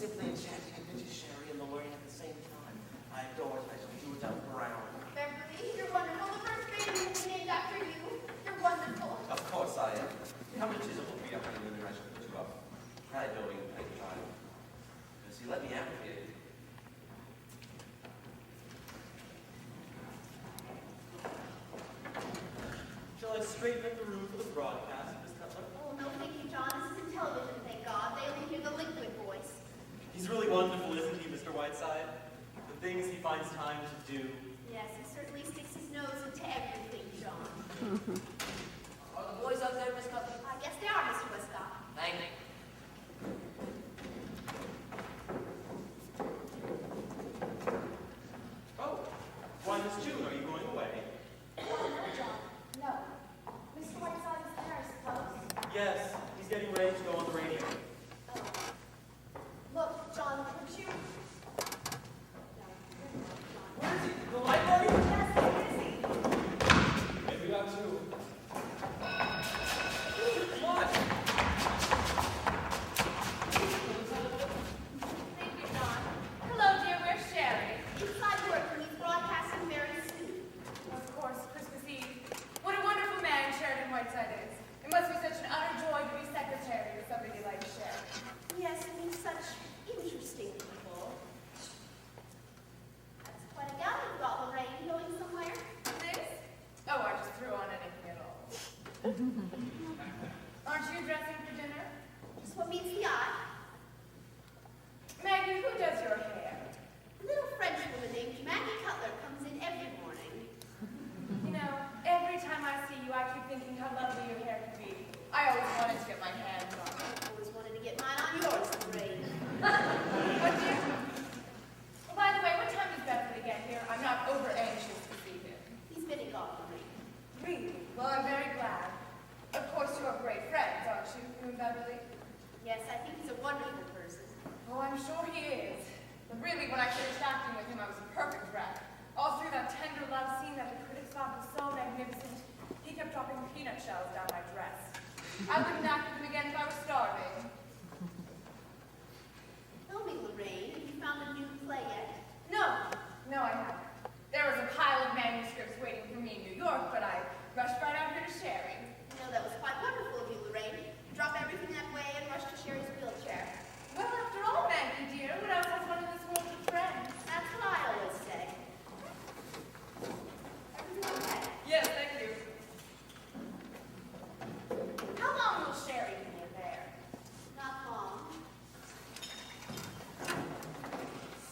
simply enchanting and vintage sherry and Lorraine at the same time. I adore it. I shall do it up brown.
Beverly, you're wonderful. The first baby will be named after you. You're wonderful.
Of course I am. How many chisels will be up in the room and I shall put you up? I adore you, thank you, child. See, let me appreciate it. Shall I straighten up the room for the broadcast, Miss Cutler?
Oh, no, thank you, John. This isn't television, thank God. They only hear the liquid voice.
He's really wonderful, isn't he, Mr. Whiteside? The things he finds time to do.
Yes, he certainly sticks his nose into everything, John.
Are the boys up there, Miss Cutler?
I guess they are, Mr. Westcott.
Thank you.
Oh, why, Miss June, are you going away?
Oh, no, John. No. Mr. Whiteside is there, I suppose.
Yes, he's getting ready to go on the radio.
Oh. Look, John, would you...
Where is he? The library?
Yes, where is he?
Maybe not too. What?
Thank you, John. Hello, dear, where's Sherry?
Inside work, and he's broadcasting very soon.
Of course, Christmas Eve. What a wonderful man Sheridan Whiteside is. It must be such an utter joy to be secretary to somebody like Sherry.
Yes, and he's such interesting people. That's quite a gown you've got, Lorraine. Going somewhere?
This? Oh, I just threw on anything at all. Aren't you dressing for dinner?
Just what meets the eye.
Maggie, who does your hair?
A little French woman named Maggie Cutler comes in every morning.
You know, every time I see you, I keep thinking how lovely your hair could be. I always wanted to get my hands on it.
I always wanted to get mine on yours, Lorraine.
What, dear? Well, by the way, what time does Beverly get here? I'm not over anxious to see him.
He's been gone, Lorraine.
Really? Well, I'm very glad. Of course, you are great friends, aren't you, you and Beverly?
Yes, I think he's a wonderful person.
Oh, I'm sure he is. But really, when I finished acting with him, I was a perfect wreck. All through that tender love scene that the critics thought was so magnificent, he kept dropping peanut shells down my dress. I wouldn't act with him again if I was starving.
Tell me, Lorraine, have you found a new play yet?
No, I haven't. There was a pile of manuscripts waiting for me in New York, but I rushed right out here to Sherry.
You know, that was quite wonderful of you, Lorraine. You dropped everything that way and rushed to Sherry's wheelchair.
Well, after all, Maggie, dear, what else has one in this world but friends?
That's what I always say. Everything okay?
Yes, thank you. How long will Sherry be there?
Not long.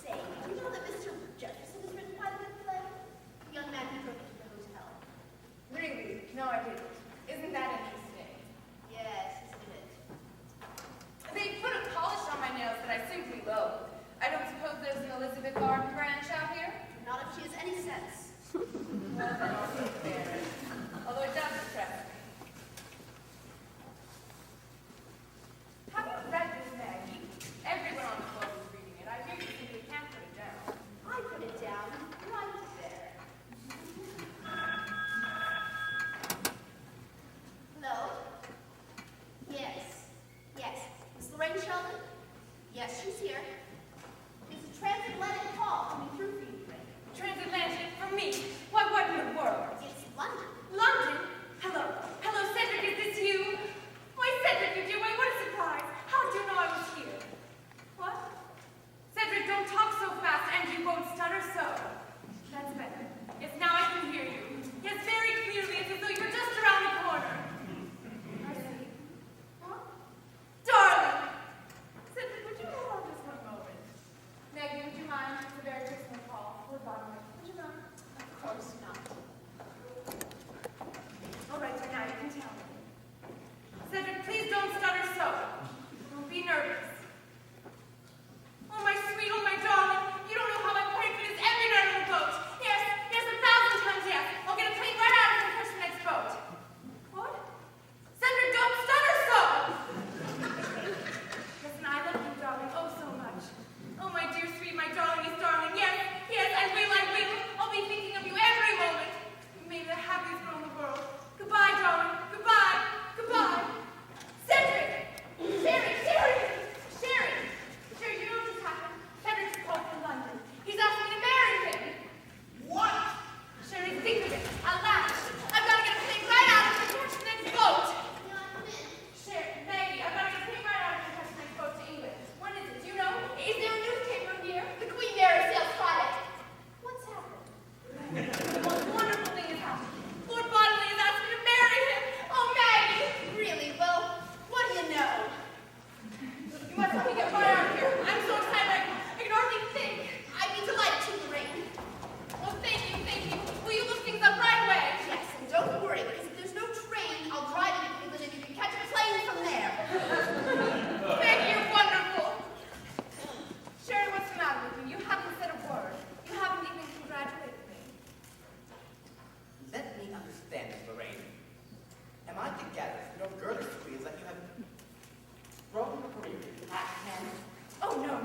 Say, do you know that Mr. Jefferson has written quite a good play? The young man who took it to the hotel.
Really? No, I didn't. Isn't that interesting?
Yes, isn't it?
They put a polish on my nails that I simply loathe. I don't suppose there's an Elizabeth Barton branch out here?
Not if she has any sense.
Well, then I'll take there. Although it does distress me. Have you read this, Maggie? Everyone on the floor is reading it. I hear you simply can't put it down.
I put it down right there. Hello? Yes. Miss Lorraine Sheldon? Yes, she's here. There's a transatlantic call coming through for you, Lorraine.
Transatlantic for me? Why, what in the world?
It's London.
London? Hello.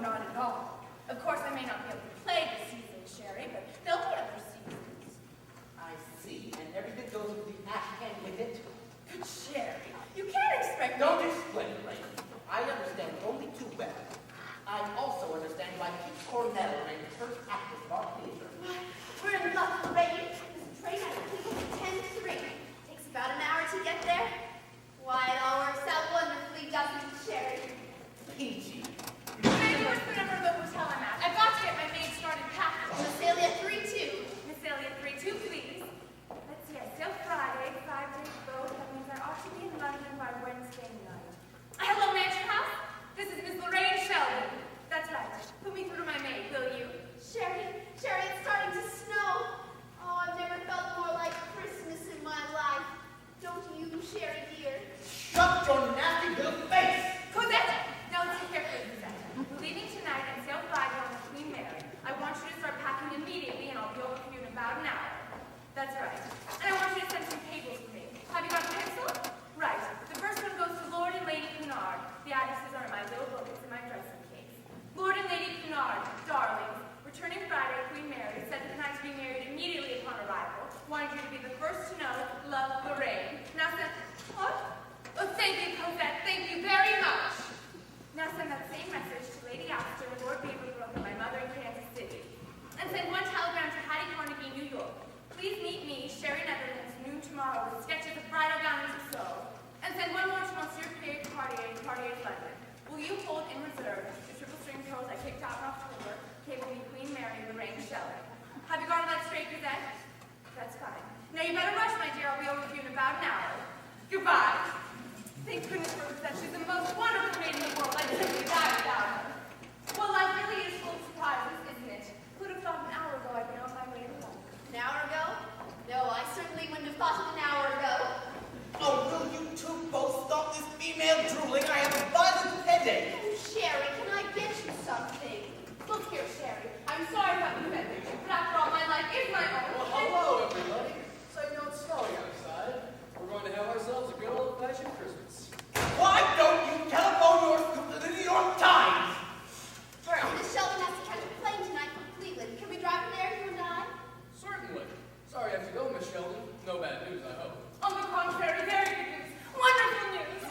not at all. Of course, I may not be able to play this season, Sherry, but there'll be other seasons.
I see, and everything goes with the ash can with it.
But Sherry, you can't expect
Don't explain, Ray. I understand only too well. I also understand why Kit Cornell remained the first actress of our theater.
We're in luck, Ray. This train has to pick up at 10:03. Takes about an hour to get there. Why, it all works out wonderfully, doesn't it, Sherry?
Peachy.
Maybe what's the number of the hotel I'm at? I've got to get my maid started packing.
Miss Elliot 3-2.
Miss Elliot, 3-2, please. Let's see, I still Friday, 5 days both. That means I ought to be in London by Wednesday night. Hello, Mansion House. This is Miss Lorraine Sheldon. That's right. Put me through to my maid, will you?
Sherry, it's starting to snow. Oh, I've never felt more like Christmas in my life. Don't you, Sherry dear?
Shut your nasty little face!
Cosette! Now listen carefully, Cosette. We're leaving tonight and sail Friday on the Queen Mary. I want you to start packing immediately and I'll be over for you in about an hour. That's right. And I want you to send some cables for me. Have you got a pencil? Right. The first one goes to Lord and Lady Cunard. The addresses are in my little book. It's in my dressing case. Lord and Lady Cunard, darlings. Returning Friday, Queen Mary said the night to be married immediately upon arrival. Wanted you to be the first to know. Love, Lorraine. Now send... What? Oh, thank you, Cosette. Thank you very much. Now send that same message to Lady Astor and Lord Beaverbrook and my mother in Kansas City. And send one telegram to Hattie Carnegie, New York. Please meet me, Sherry Netherlands, noon tomorrow with sketches of bridal gowns or so. And send one more to Monsieur Pierre Cartier's London. Will you hold in reserve the triple string pearls I kicked out in October? Cable me Queen Mary, Lorraine Sheldon. Have you gotten that straight, Cosette? That's fine. Now you better rush, my dear. I'll be over with you in about an hour. Goodbye. Thank goodness for Cosette. She's the most wonderful maid in the world. I'd simply die without her. Well, life really is full of surprises, isn't it? Who'd have thought an hour ago I'd been on my way to London?
An hour ago? No, I certainly wouldn't have thought of an hour ago.
Oh, will you two both stop this female drooling? I have a violent headache.
Oh, Sherry, can I get you something?
Look here, Sherry. I'm sorry about the offended you, but after all, my life is my own.
Well, hello, everybody. So you know it's snowing outside. We're going to have ourselves a good old-fashioned Christmas.
Why don't you telephone your scoop to the New York Times?
Miss Sheldon has to catch a plane tonight from Cleveland. Can we drive her there, you and I?
Certainly. Sorry I have to go, Miss Sheldon. No bad news, I hope.
On the contrary, very good news. Wonderful news.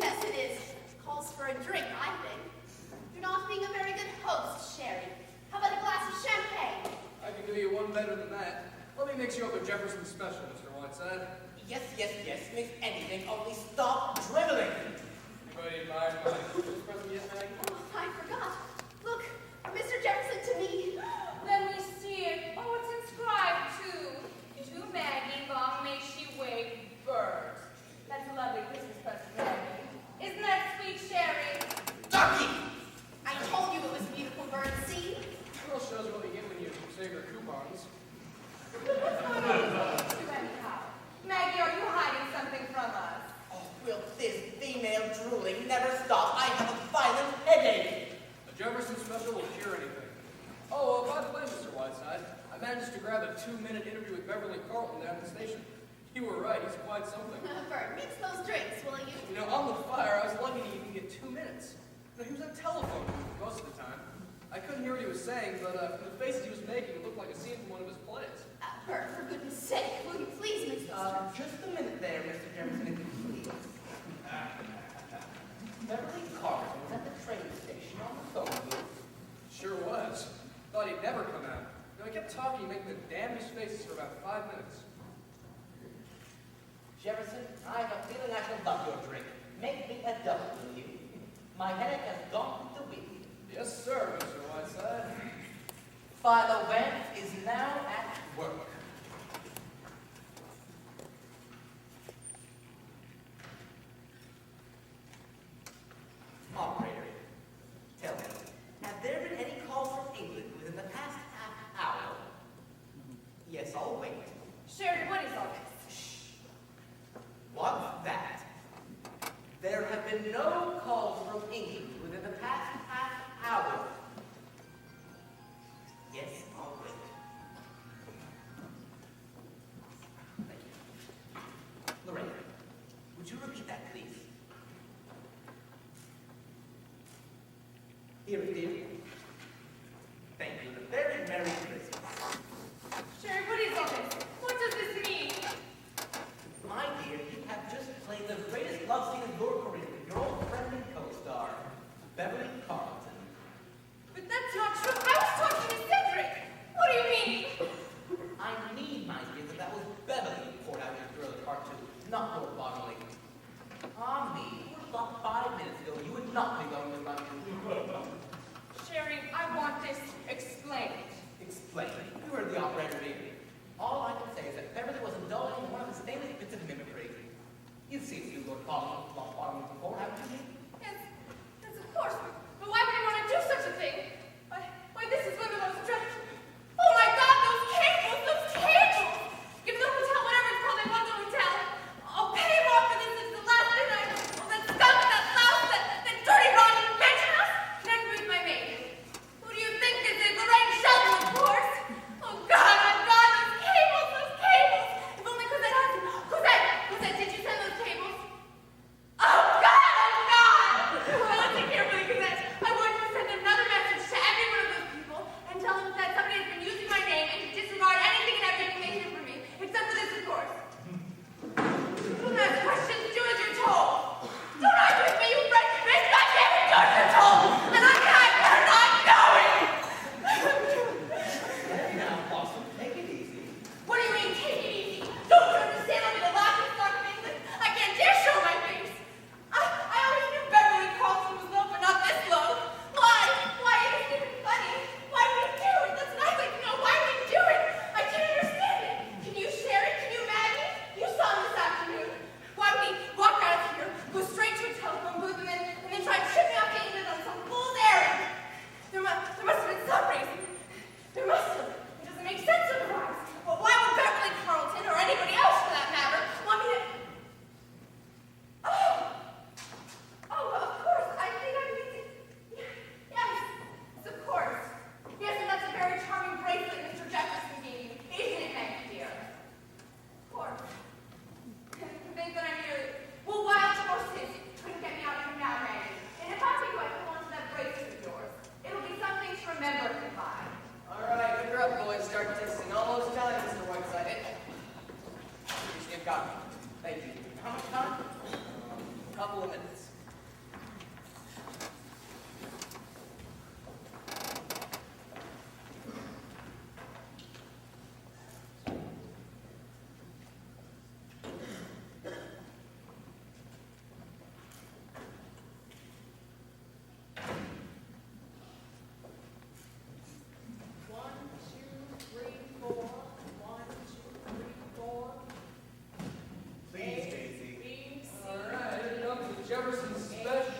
Yes, it is. Calls for a drink, I think. You're not being a very good host, Sherry. How about a glass of champagne?
I can do you one better than that. Let me mix you up a Jefferson special, Mr. Whiteside.
Yes, mix anything, only stop dribbling.
Anybody admire my Christmas present yet, Maggie?
Oh, I forgot. Look, Mr. Jefferson to me.
Let me see it. Oh, it's inscribed to Maggie, long may she wave birds. That's a lovely Christmas present, Maggie. Isn't that sweet, Sherry?
Ducky!
I told you it was a beautiful bird, see?
Girl shows what you get when you save her coupons.
What's going on with you anyhow? Maggie, are you hiding something from us?
Oh, will this female drooling never stop? I have a violent headache.
A Jefferson special will cure anything. Oh, by the way, Mr. Whiteside, I managed to grab a 2-minute interview with Beverly Carlton down at the station. You were right, he's quite something.
Bert, mix those drinks, will you?
You know, on the fire, I was lucky to even get 2 minutes. But he was on telephone most of the time. I couldn't hear what he was saying, but from the faces he was making, it looked like a scene from one of his plays.
Bert, for goodness sake, will you please mix those drinks?
Just a minute there, Mr. Jefferson, if you please. Beverly Carlton was at the train station on the phone booth.
Sure was. Thought he'd never come out. You know, he kept talking, making the damnedest faces for about 5 minutes.
Jefferson, I have a feeling I shall love your drink. Make me a double, will you? My headache has gone with the wind.
Yes, sir, Mr. Whiteside.
Philo Vance is now at work. Operator, tell me, have there been any calls from England within the past half hour? Yes, I'll wait.
Sherry, what is all this?
Shh. What's that? There have been no calls from England within the past half hour. Yes, I'll wait.
Here, dear. Thank you, and a very Merry Christmas.
Sherry, what is all this? What does this mean?
My dear, you have just played the greatest love scene of your career with your old friend and co-star, Beverly Carlton.
But that's not true. I was talking to Cedric. What do you mean?
I mean, my dear, that was Beverly who poured out your thrill at part 2, not Lord Bottomley. Ah, me, who would have thought 5 minutes ago you would not be going with my
Sherry, I want this explained.
Explain. You heard the operator reading. All I can say is that Beverly was indulging in one of his famous bits of mimicry. You've seen you, Lord Bottomley before, haven't you?
Yes, yes, of course. But why would you want to do such a thing? Why, this is one of the most dreadful. Oh my God, those cables, those cables! Give the hotel whatever it's called, they want the hotel. I'll pay more for this. It's the last thing I know. Oh, that skunk, that louse, that dirty, rotten mansion house. Connect me with my maid. Who do you think this is? Lorraine Sheldon, of course. Oh God, my God, those cables, those cables. If only Cosette has them. Cosette, did you send those cables? Oh God, oh God! Well, listen carefully, Cosette. I want you to send another message to every one of those people and tell them that somebody has been using my name and to disregard anything and every information from me, except for this, of course. Don't ask questions, do as you're told. Don't argue with me, you wretched bitch! God damn it, do as you're told! And I can't, you're not going!
Steady now, Blossom. Take it easy.
What do you mean, take it easy? Don't you understand I'm in the laughing stock of England? I can't dare show my face. I always knew Beverly Carlton was low, but not this low. Why? Why? It isn't even funny. Why would he do it? That's what I'd like to know. Why would he do it? I can't understand it. Can you share it? Can you Maggie? You saw him this afternoon. Why would he walk out of here, go straight to a telephone booth, and then try to ship me off to England on some fool's errand? There must have been some reason. There must have. It doesn't make sense otherwise. Well, why would Beverly Carlton, or anybody else for that matter, want me to... Oh, well, of course. I think I need to... Yes, of course. Yes, and that's a very charming bracelet Mr. Jefferson gave you, isn't it, Maggie, dear? Of course. Think that I'm nearly... Well, wild horses couldn't get me out of here now, Maggie. And if I think I hold on to that bracelet of yours, it'll be something to remember goodbye.
All right, pick her up, boys. Start testing. Almost time, Mr. Whiteside. Please give copy. Thank you. How much time? A couple of minutes.
Please, Daisy.
All right, here comes the Jefferson special.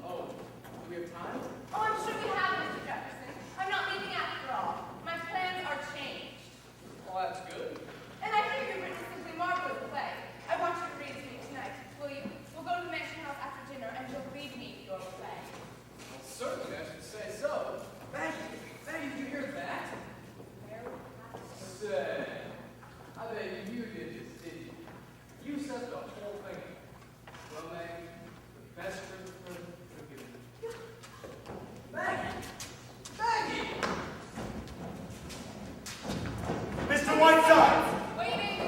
Oh, do we have time?
Oh, I'm sure we have, Mr. Jefferson. I'm not leaving after all. My plans are changed.
Well, that's good.
And I hear you've written a simply marvelous play. I want you to read it to me tonight. Will you? We'll go to the mansion house after dinner, and you'll read me your play.
Well, certainly, I should say so. Maggie, did you hear that? Say, I bet you did this, did you? You set the whole thing up. Well, Maggie, the best Christmas present you've given me. Maggie!
Mr. Whiteside!
Waiting!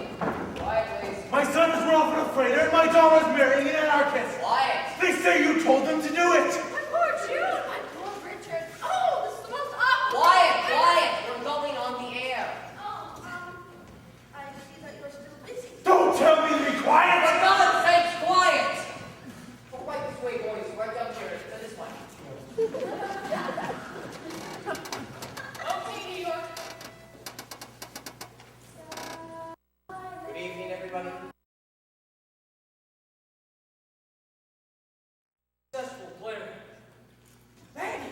Quiet, please.
My son is Ralph and Freighter, and my daughter is marrying an anarchist.
Quiet.
They say you told them to do it.
My poor June! My poor Richard! Oh, this is the most awful...
Quiet. We're going on the air.
Oh, I see that you're still busy.
Don't tell me to be
For
quiet.
God's sake, quiet! Well, right this way, boys. Right down here. To this one.
Okay, New York.
Good evening, everybody. Successful player. Maggie!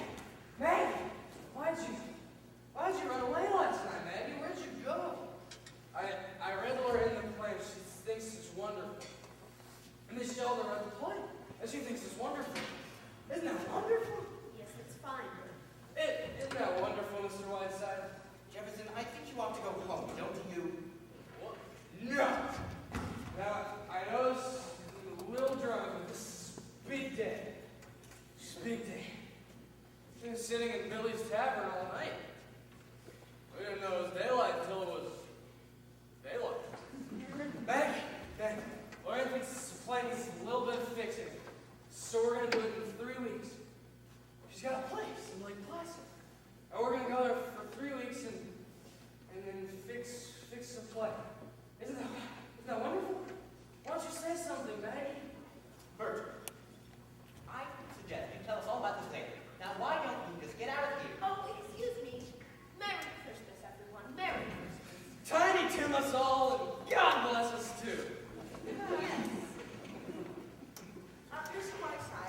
Why'd you run away last night, Maggie? Where'd you go? I read her in the play. She thinks it's wonderful. And Miss Sheldon read the play, and she thinks it's wonderful. Isn't that wonderful?
Yes, it's fine.
Isn't that wonderful, Mr. Whiteside?
Jefferson, I think you ought to go home, don't you?
What? No! Now, I know this is a little drunk, but this is big day. It's big day. been sitting in Billy's Tavern all night. We didn't know it was daylight until it was daylight. Maggie, Lorraine thinks this play needs a little bit of fixing. So we're going to do it in 3 weeks. She's got a place in Lake Placid. And we're going to go there for 3 weeks and then fix the play. Isn't that wonderful? Why don't you say something, Maggie?
Bertram, I suggest you tell us all about this later. Now, why don't you just get out of here?
Oh, excuse me. Merry Christmas, everyone. Merry Christmas.
Tiny Tim us all, and God bless us too.
Yes. Mr. Whiteside.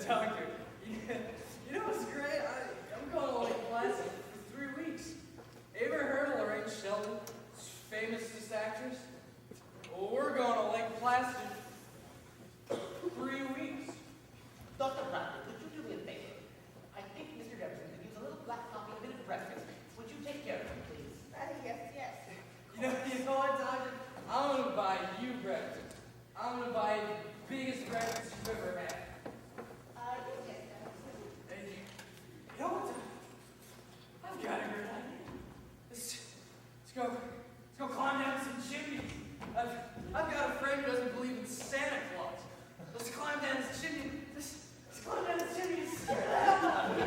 Doctor, you know what's great? I'm going to Lake Placid for 3 weeks. Ever heard of Lorraine Sheldon, famousest actress? Well, we're going to Lake Placid for 3 weeks.
Dr. Bradley, would you do me a favor? I think Mr. Jefferson could use a little black coffee and a bit of breakfast. Would you take care of him, please?
Yes.
You know what, Doctor? I'm going to buy you breakfast. I'm going to buy the biggest breakfast you've ever had. Hey, you know what? I've got a great idea. Let's go climb down some chimneys. I've got a friend who doesn't believe in Santa Claus. Let's climb down this chimney. Let's climb down this chimney and scare the hell out of it.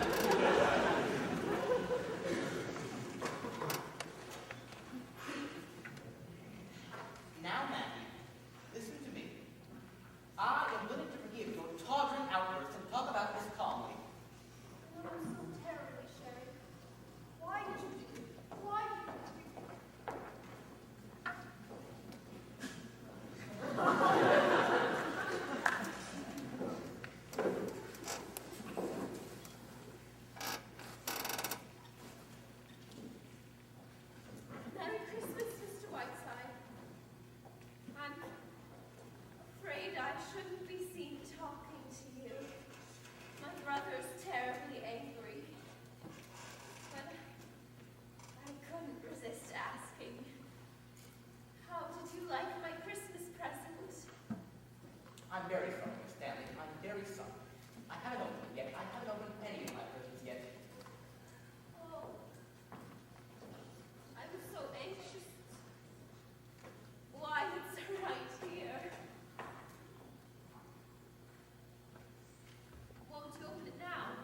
Now, Maggie, listen to me. I am willing to forgive your tawdry outbursts and talk about this calmly.
Oh, I'm so terribly, Sherry. Why did you do it? Why did you do it?
Merry Christmas, Mr. Whiteside. I'm afraid I shouldn't be seen talking to you. My brother's terribly angry. But I couldn't resist asking. How did you like my Christmas present?
I'm very sorry, Miss Stanley. I'm very sorry. I haven't opened it yet. I haven't opened any of my presents yet.
Oh, I'm so anxious. Why, it's right here. Won't you open it now?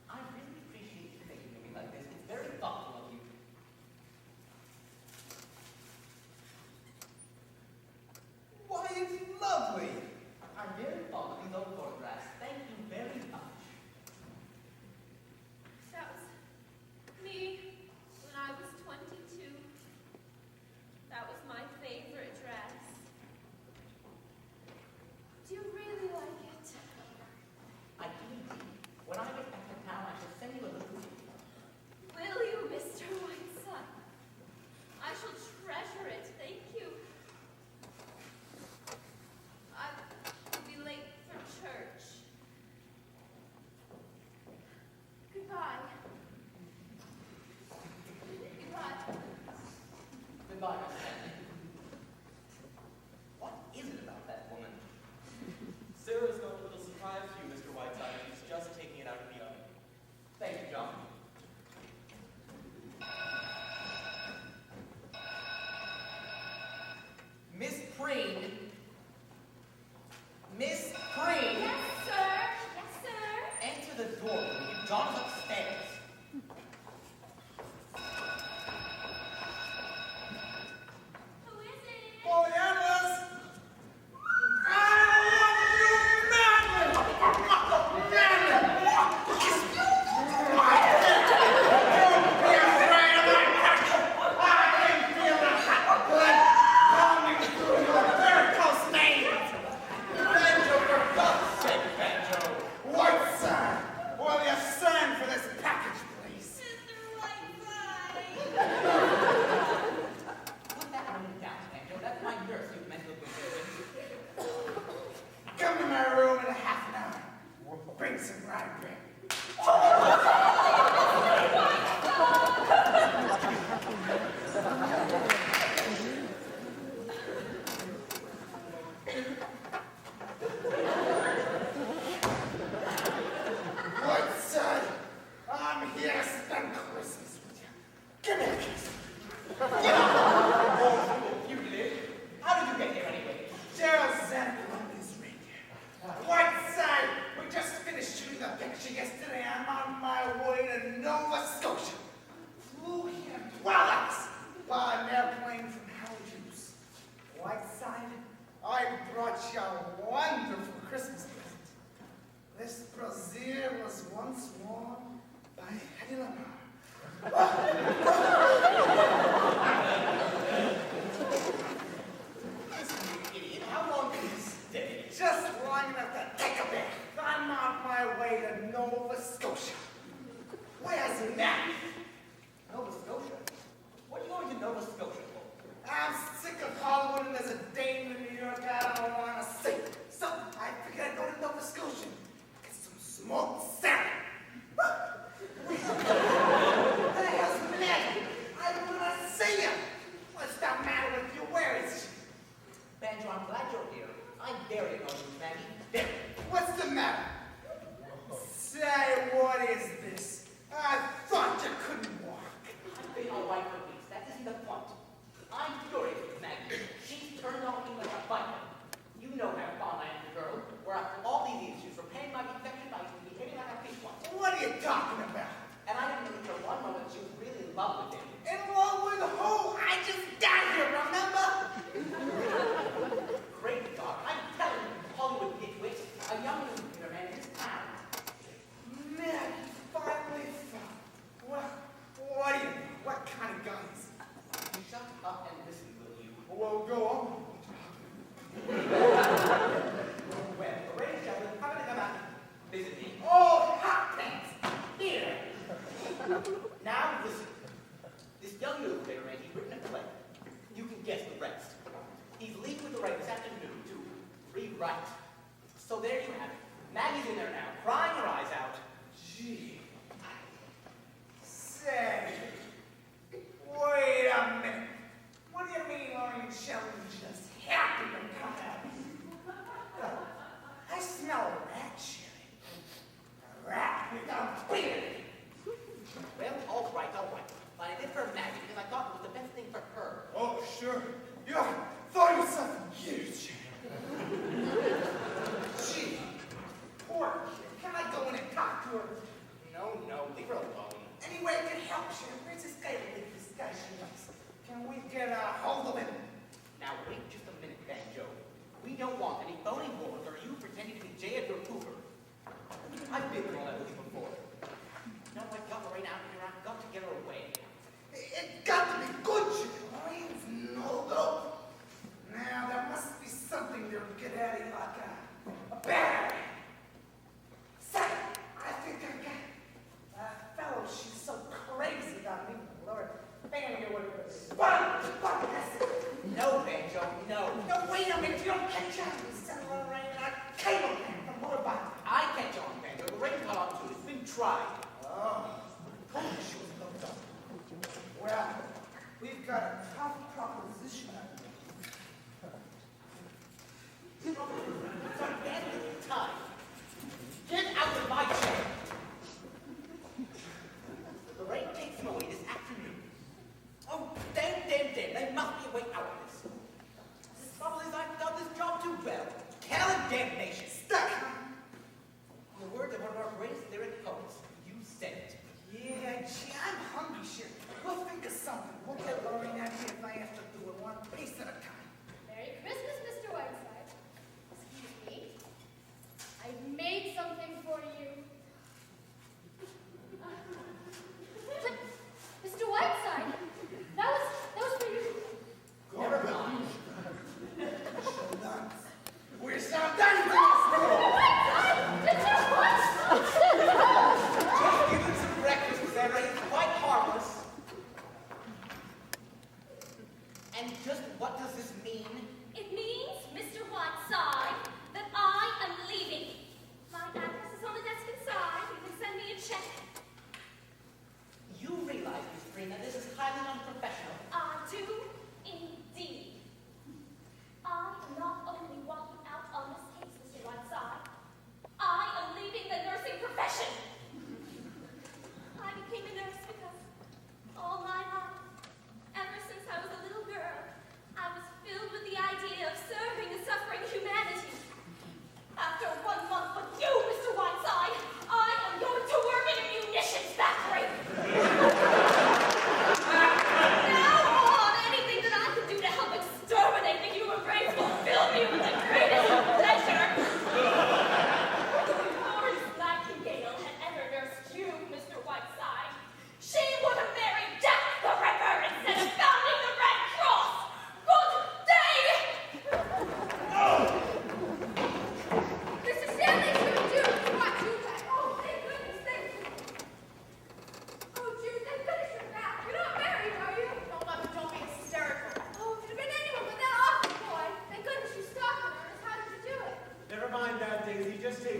I really appreciate you thinking of me like this. It's very thoughtful of you.
Why, it's lovely.
I'm very fond of these old photographs. Thank you very much.
That was me when I was 22. That was my favorite dress. Do you really like it?
I do indeed. When I get back to town, I shall send you a little gift.
Will you, Mr. Whiteside? I shall treasure it. Thank you. I'll be late for church. Goodbye. Goodbye.
Goodbye, Miss Stanley. What is it about that woman?
Sarah's got a little surprise for you, Mr. Whiteside. She's just taking it out of the oven.
Thank you, John. Miss Preen. Miss Preen.
Yes, sir. Yes, sir.
Enter the door, will you? John is upstairs.
Who is it?
Pollyannas! I love you madly! Don't be afraid of my passion! I can feel the hot blood pounding through your varicose veins! Banjo, for God's sake, Banjo! Whiteside, will you stand for this package, please?
Mr. Whiteside.
Put that woman down, Banjo. That's my nurse you've mental confusion.
Come to my room in a half an hour. We'll bring some rye bread.
Listen, you idiot, how long can you stay?
Just long enough to take a bath. I'm on my way to Nova Scotia. Where's Matt?
Nova Scotia? What are you going to Nova Scotia for?
I'm sick of Hollywood and there's a dame in New York I don't want to see. So I figured I'd go to Nova Scotia. Get some smoked salmon. What the hell's Maggie? I want to see him. What's the matter with you? Where is she?
Banjo, I'm glad you're here. I'm very annoyed with Maggie. Very.
What's the matter? Say, what is this? I thought you couldn't walk.
I've been all right for weeks. That isn't the point. I'm furious with Maggie. She's turned on me like a viper. You know how fond I am of the girl. Where after all these years, she's repaying my affection by behaving like a fish once.
What are you talking about?
And I didn't believe for one moment she was really in love with him.
In love with who? I just got here, remember?
Great God, I'm telling you, Hollywood nitwit, a young computer man in this town.
Man, finally found. What do you know? What kind of guns?
You shut up and listen, will you?
Well, go on.
Well, the ladies and gentlemen, how did they come out? Visit me.
Oh, hot pants.
Here. Now listen. This young illustrator man, he's written a play. You can guess the rest. He's leaving with the right this afternoon to rewrite. So there you have it. Maggie's in there now, crying her eyes out.
Gee. Say. Wait a minute. What do you mean Orange Shelley just happened to come out? I smell a rat, Sherry. A rat with a beard.
Well, all right. But I did for Maggie because I thought it was the best thing for her.
Oh, sure. You thought of something huge. Gee, poor kid. Can I go in and talk to her?
No, leave her alone.
Any way I can help,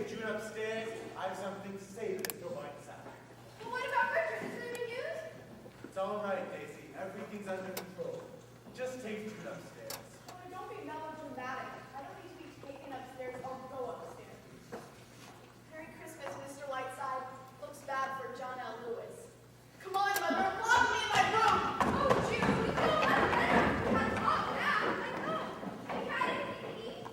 take June upstairs. I have something to say to Mr. Whiteside.
Well, what about Richard? Is there any news?
It's all right, Daisy. Everything's under control. Just take June upstairs.
Oh, don't be melodramatic. I don't need to be taken upstairs. I'll go upstairs.
Merry Christmas, Mr. Whiteside. Looks bad for John L. Lewis. Come on, Mother, lock me in my room!
Oh, Jude, you don't let them. Have off now. Let go. Have you had anything to eat?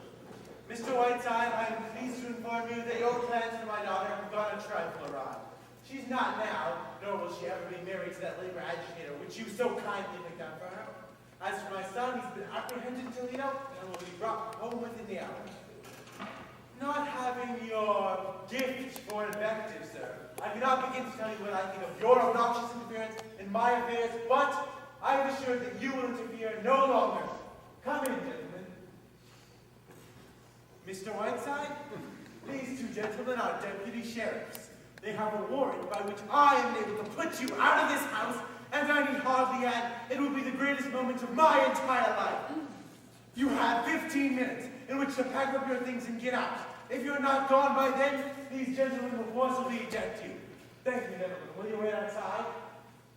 Mr. Whiteside, I am pleased to inform you that your plans for my daughter have gone a trifle awry. She's not now, nor will she ever be married to that labor agitator which you so kindly picked out for her. As for my son, he's been apprehended in Toledo and will be brought home within the hour. Not having your gift for invective, sir, I cannot begin to tell you what I think of your obnoxious interference in my affairs, but I am assured that you will interfere no longer. Come in, gentlemen. Mr. Whiteside, these two gentlemen are deputy sheriffs. They have a warrant by which I am able to put you out of this house, and I need hardly add, it will be the greatest moment of my entire life. You have 15 minutes in which to pack up your things and get out. If you're not gone by then, these gentlemen will forcibly eject you. Thank you, gentlemen. Will you wait outside?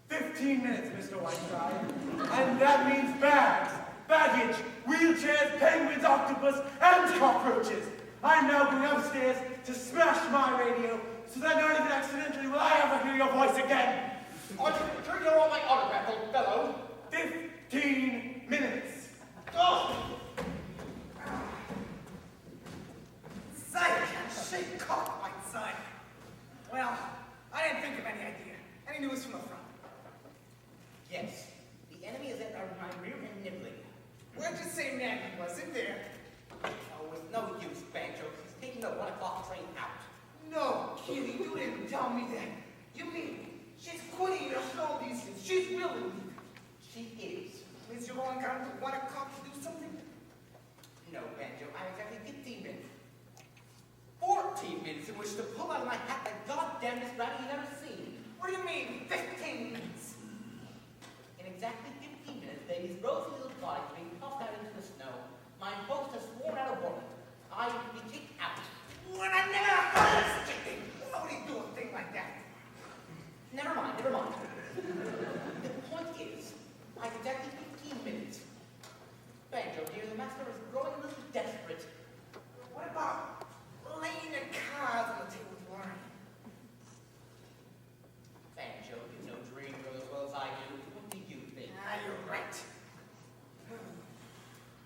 15 minutes, Mr. Whiteside. And that means bags, baggage, wheelchairs, penguins, octopus, and cockroaches. I'm now going upstairs to smash my radio so that not even accidentally will I ever hear your voice again.
Turn your all my autograph, old fellow.
15 minutes.
Oh! Say, she caught Whiteside. Well, I didn't think of any idea. Any news from the front?
Yes, the enemy is at my rear and nibbling.
Where'd you say Maggie was? In there?
Oh, with no use, Banjo. He's taking the 1 o'clock train out.
No, Keely, you didn't tell me that. You mean she's quitting us all these years? She's really leaving.
She is.
Means you're going down to 1 o'clock to do something?
No, Banjo, I have exactly 15 minutes. 14 minutes in which to pull out of my hat the goddamnest rabbit you've ever seen.
What do you mean, 15 minutes?
In exactly 15 minutes, Davy's rosy little body is being tossed out into the snow. My host has sworn out a warrant. I will be kicked out.
When I never heard of such a thing. Nobody do a thing like that.
Never mind, never mind. The point is, I have exactly 15 minutes. Banjo, dear, the master is growing a little desperate.
What about laying the cards on the table with Warren?
Banjo, you know dream girl as well as I do. What do you think?
Ah, you're right.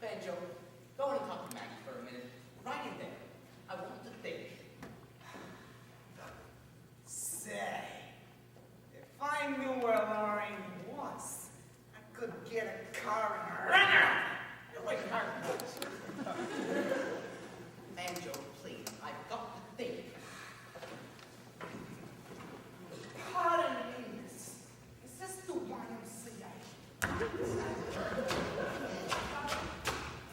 Banjo, go in and talk to Maggie for a minute. Right in there. I want to think.
Say, if I knew where Lorraine was, I could get a car and run her.
You're way hard. Banjo, please, I've got to think.
Pardon me, miss. Is this the YMCA?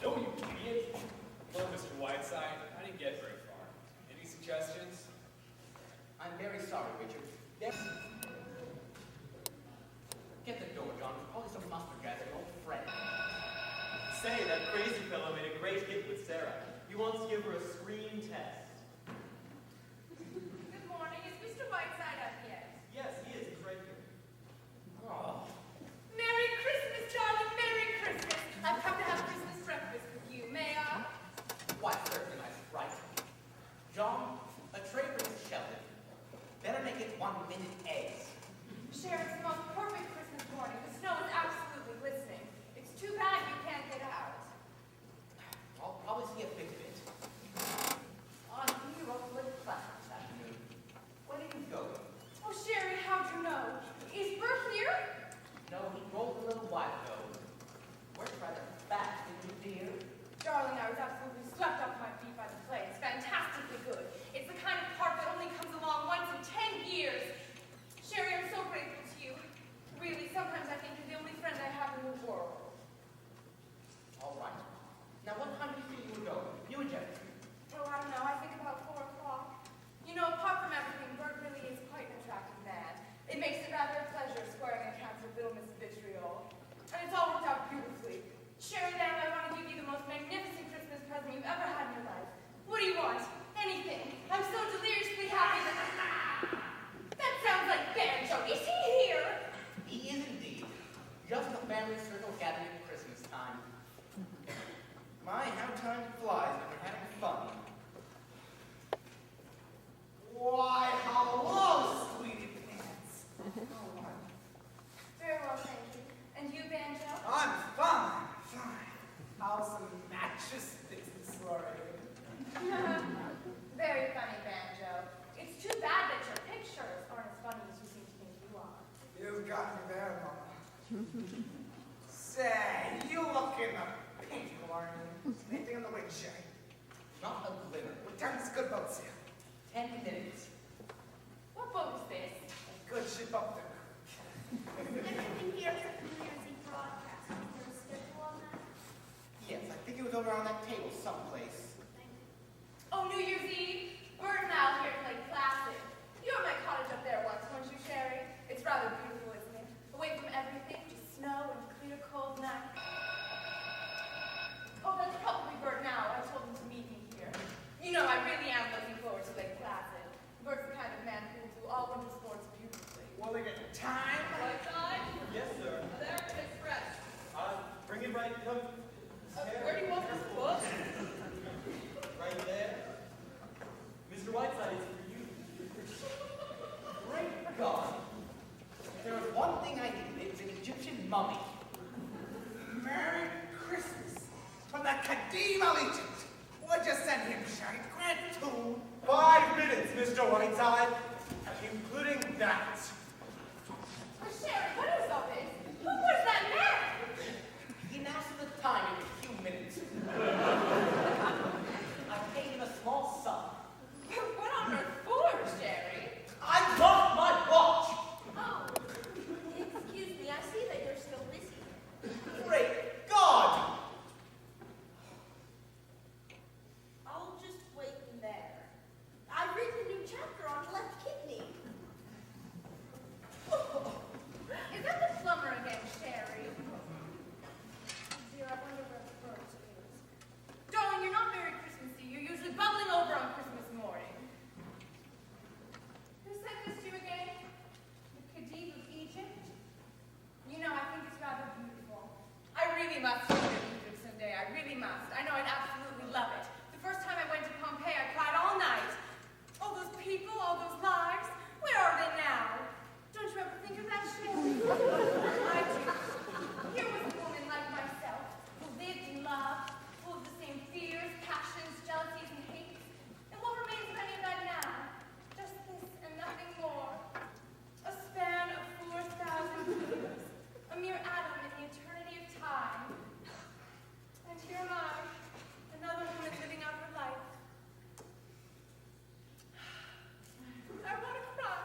No, you idiot. Well, Mr. Whiteside, I didn't get very far. Any suggestions?
I'm very sorry, Richard. Yes. Get the door, John. There's probably some mustard gas, your old friend.
Say, that crazy fellow made a great hit with Sarah. He wants to give her a screen test.
Good morning. Is Mr. Whiteside up yet?
Yes, he is. He's right here.
Oh.
Merry Christmas, darling. Merry Christmas. I've come to have Christmas breakfast with you. May I?
Why, certainly, my sprite. John, a tray for Miss Sheldon. Better make it 1-minute eggs.
Cher, it's the most perfect Christmas morning. The snow is absolutely glistening. It's too bad you can't get out.
I'll probably see a bit of it. I'm here up late class this afternoon. Where are you going?
Oh, Sherry, how'd you know? Is Bert here?
No, he rolled a little while ago. Worked rather fast, didn't you, dear?
Darling, I was absolutely swept off my feet by the play. It's fantastically good. It's the kind of part that only comes along once in 10 years. Sherry, I'm so grateful to you. Really, sometimes I think
Say, you look in the pink, aren't you? Anything on the wind, Sherry?
Not a glimmer.
What time's good boats here?
10 minutes.
What boat is this?
Good ship up there.
Everything here is a New Year's Eve broadcast. Is there a schedule on that?
Yes, I think it was over on that table someplace.
Oh, New Year's Eve. Bert and Al here played classic. You were at my cottage up there once, weren't you, Sherry? It's rather beautiful, isn't it? Away from everything, just snow and clear, cold night. Oh, that's probably Bert now. I told him to meet me here. You know, I really am looking forward to Lake Placid. Bert's the kind of man who will do all winter sports beautifully.
Will they get time?
Whiteside?
Yes, sir.
There, it's fresh.
Bring it right, come.
Where do you want this book?
Right there. Mr. Whiteside, it's for you.
Great God! If there was one thing I needed, it was an Egyptian mummy.
Merry Christmas from the Kadim of Egypt. What'd you send him, Sherry? Grant two.
5 minutes, Mr. Whiteside, including that.
Oh, Sherry, what is all this? Who was that man?
He announced the time in a few minutes. I paid him a small sum.
What on earth for, Sherry?
I lost my watch!
Oh, excuse me. I see that you're still busy.
Great God!
I'll just wait in there. I've written a new chapter on left kidney.
Is that the plumber again, Sherry? Dear, I wonder where Bert is. Darling, you're not very Christmassy. You're usually bubbling over on Christmas morning. Who sent this to you again? The Khedive of Egypt? You know, I think it's rather beautiful. I really must go to Egypt someday. I really must. I know I'd absolutely love it. The first time I went to Pompeii, I cried all night. All those people, all those lives, where are they now? Don't you ever think of that, Sherry? I do. Here was a woman like myself, who lived in love, full of the same fears, passions, jealousies, and hates. And what remains of any of that now? Just this and nothing more. A span of 4,000 years. A mere atom in the eternity of time. And here am I, another woman living out her life. I want to cry.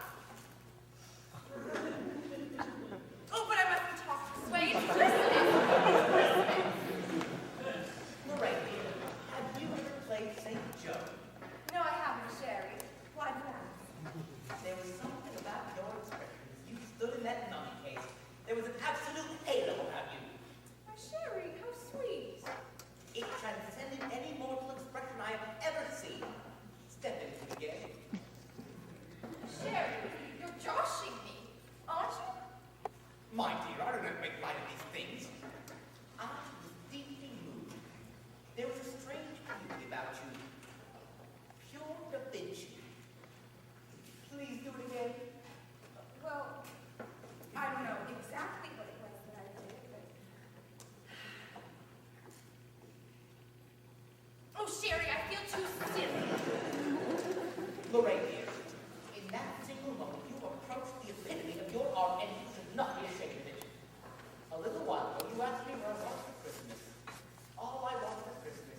Oh, but I mustn't talk this way. It's Christmas.
Lorraine, have you ever played St. Joe?
No, I haven't, Sherry. Why do you ask?
There was something about your expression as you stood in that mummy case. There was an absolute halo about you.
Why, Sherry, how sweet.
It transcended any mortal expression I have ever seen. Step into the game.
Sherry, you're joshing me, aren't you?
My dear, I don't have to make light of these things.
I was deeply moved. There was a strange beauty about you. Pure divinity. Please do it again.
Well, I don't know exactly what it was that I did, but... Oh, Sherry, I feel too silly.
Lorraine, dear, in that single moment, you approached the epitome of your art, and you should not be ashamed of it. A little while ago, you asked me what I want for Christmas. All I want for Christmas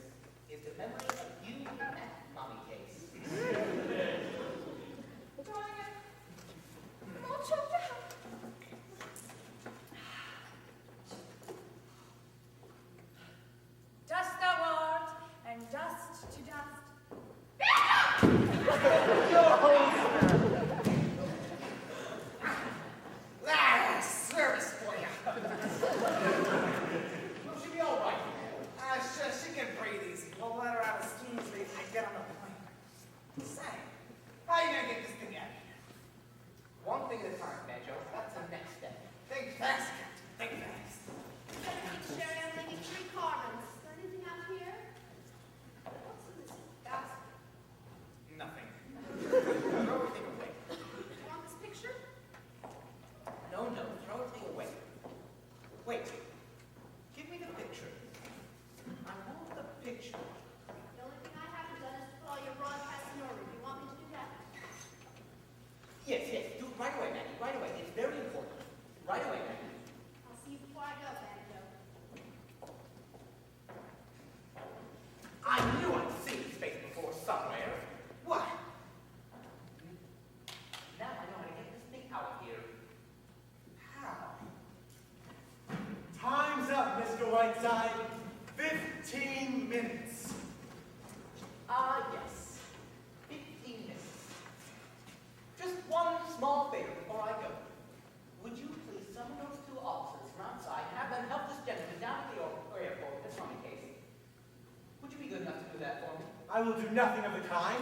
is the memory of you in that mummy case.
Darling, I'm all choked out. Dust thou art, and dust to dust.
Ah, service for you.
Will she be all right?
Sure, she can breathe easy. We'll let her out of steam so they can get on the plane. Say, how you gonna get this thing out of here?
One thing at a time, Banjo. That's the next step.
Think fast, Captain. Think fast.
Sherry, I'm leaving 3 carbons. Is there anything out here? What's in this basket?
Nothing. Throw everything away.
Do you want this picture?
No, throw everything away.
Wait. Give me the picture. I want the picture.
The only thing I haven't done is to put all your broadcasts in order. Do you want me to do that?
Yes, do it right away, Maggie. Right away. It's very important. Right away, Maggie.
I'll
I will do nothing of the kind.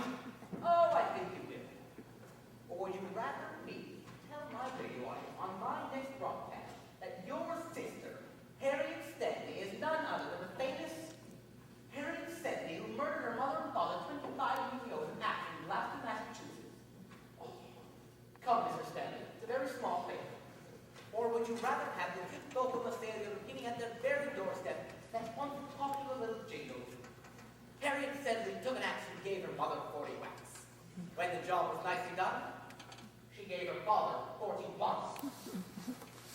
Oh, I think you will. Or would you rather me tell my radio audience on my next broadcast that your sister, Harriet Stanley, is none other than the famous Harriet Stanley who murdered her mother and father 25 years ago in action in Gloucester, Massachusetts? Come, Mr. Stanley, it's a very small favor. Or would you rather have the good folk of Australia repeating at their very doorstep that once popular little jingle? Harriet Stanley took an axe and gave her mother 40 whacks. When the job was nicely done, she gave her father 41.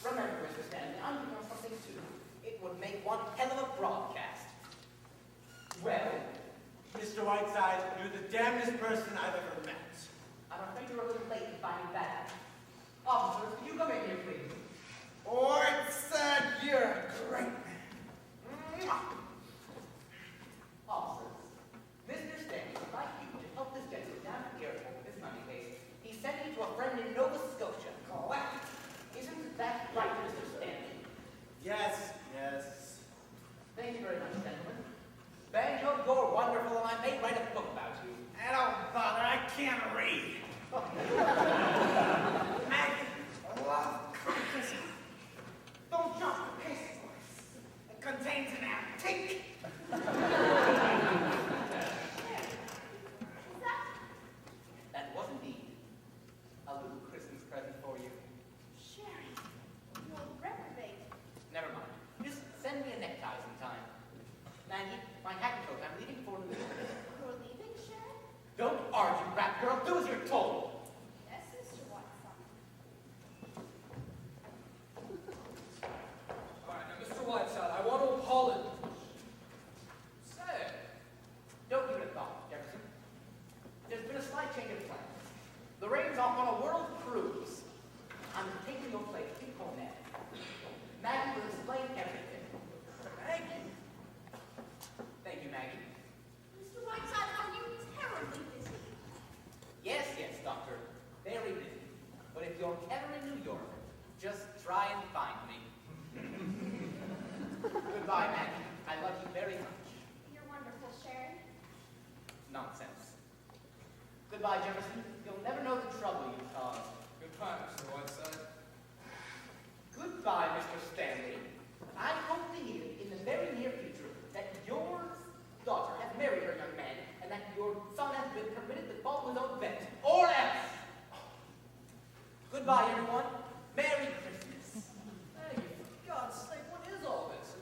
Remember, Mr. Stanley, I'm doing something too. It would make one hell of a broadcast. Well,
Mr. Whiteside, you're the damnedest person I've ever met.
I'm afraid you're a little late in finding that out. Officers, can you come in here, please?
Whiteside, you're a great man.
Officers, Mr. Stanley would like you to help this gentleman down at the airport with his money case. He sent you to a friend in Nova Scotia. Correct. Isn't that right, Mr. Stanley?
Yes, yes.
Thank you very much, gentlemen. Banjo, you're wonderful, and I may write a book about you.
Don't bother, I can't read. Maggie, I love crackers. Don't jump the case, boys. It contains an antique.
That was indeed a little Christmas present for you.
Sherry, you'll reprobate.
Never mind. Just send me a necktie sometime. Maggie, my hat and coat. I'm leaving for the
You're leaving, Sherry?
Don't argue, rat girl. Do as you're told.
Yes, Mr. Whiteside.
All right, now, Mr. Whiteside, I want to apologize. Say,
Don't give it a thought, Jefferson. There's been a slight change of plans. The Rain's off on a world cruise. I'm taking your place. Keep home now. Maggie will explain everything. Maggie? Thank you, Maggie.
Mr. Whiteside, are you terribly busy?
Yes, yes, Doctor. Very busy. But if you're ever in New York, just try and find me. Goodbye, Maggie. I love you very much.
You're wonderful, Sherry.
Nonsense. Goodbye, Jefferson. You'll never know the trouble you caused.
goodbye, Mr. Whiteside.
Goodbye, Mr. Stanley. I hope to hear in the very near future that your daughter has married her young man and that your son has been permitted to follow his own bent. Or else. Goodbye, everyone. Merry Christmas.
Hey, for God's sake, what is all this?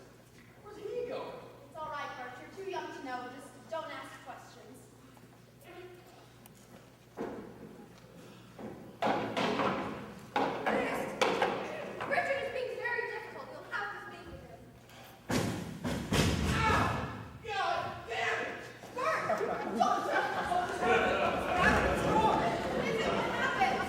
Where's he going?
It's all right, Bert. You're too young to know. Just don't ask questions. Richard is being very difficult. You'll have to speak with him.
God damn it!
Bert! Don't
What's wrong?
What happened?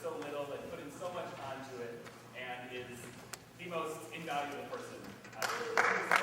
so little and put in so much time to it, and is the most invaluable person I've ever.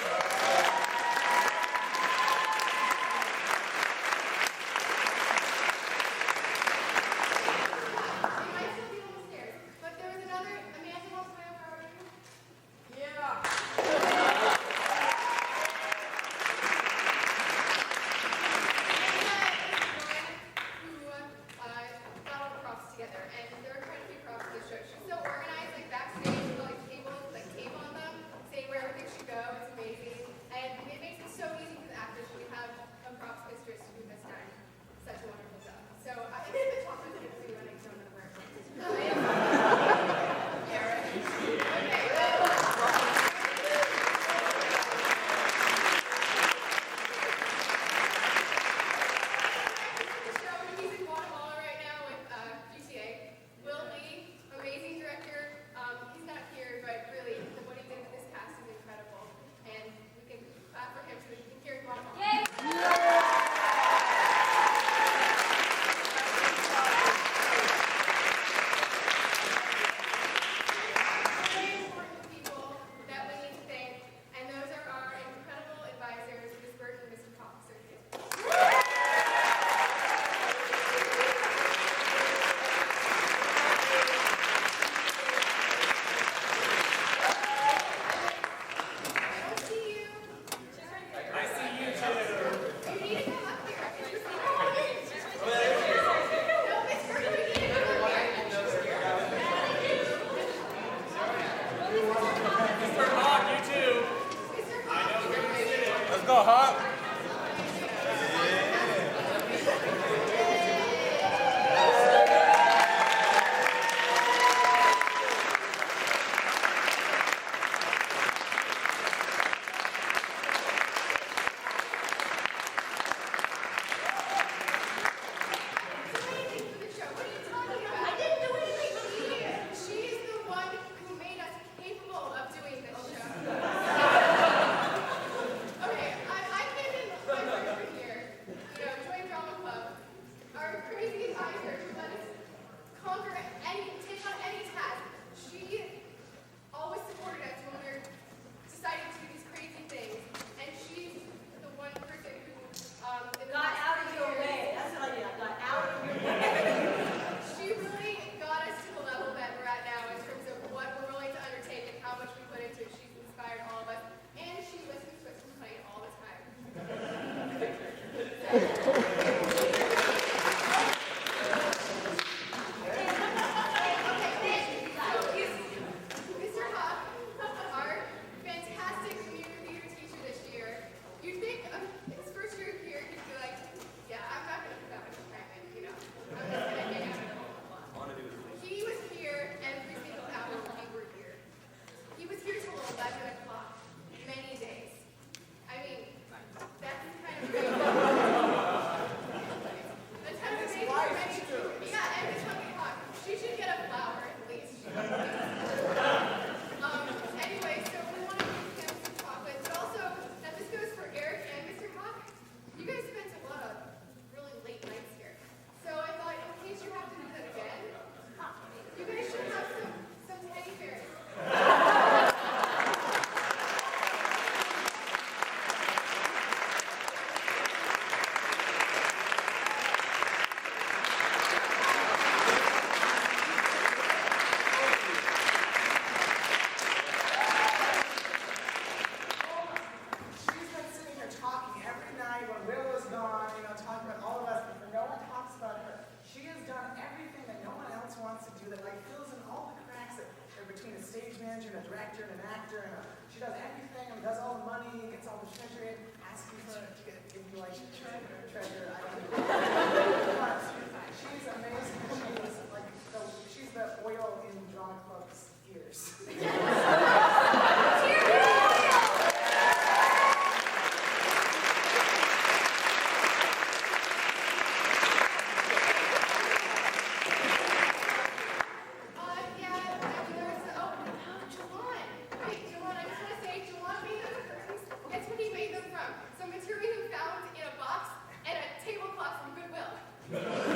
Some material found in a box and a tablecloth from Goodwill.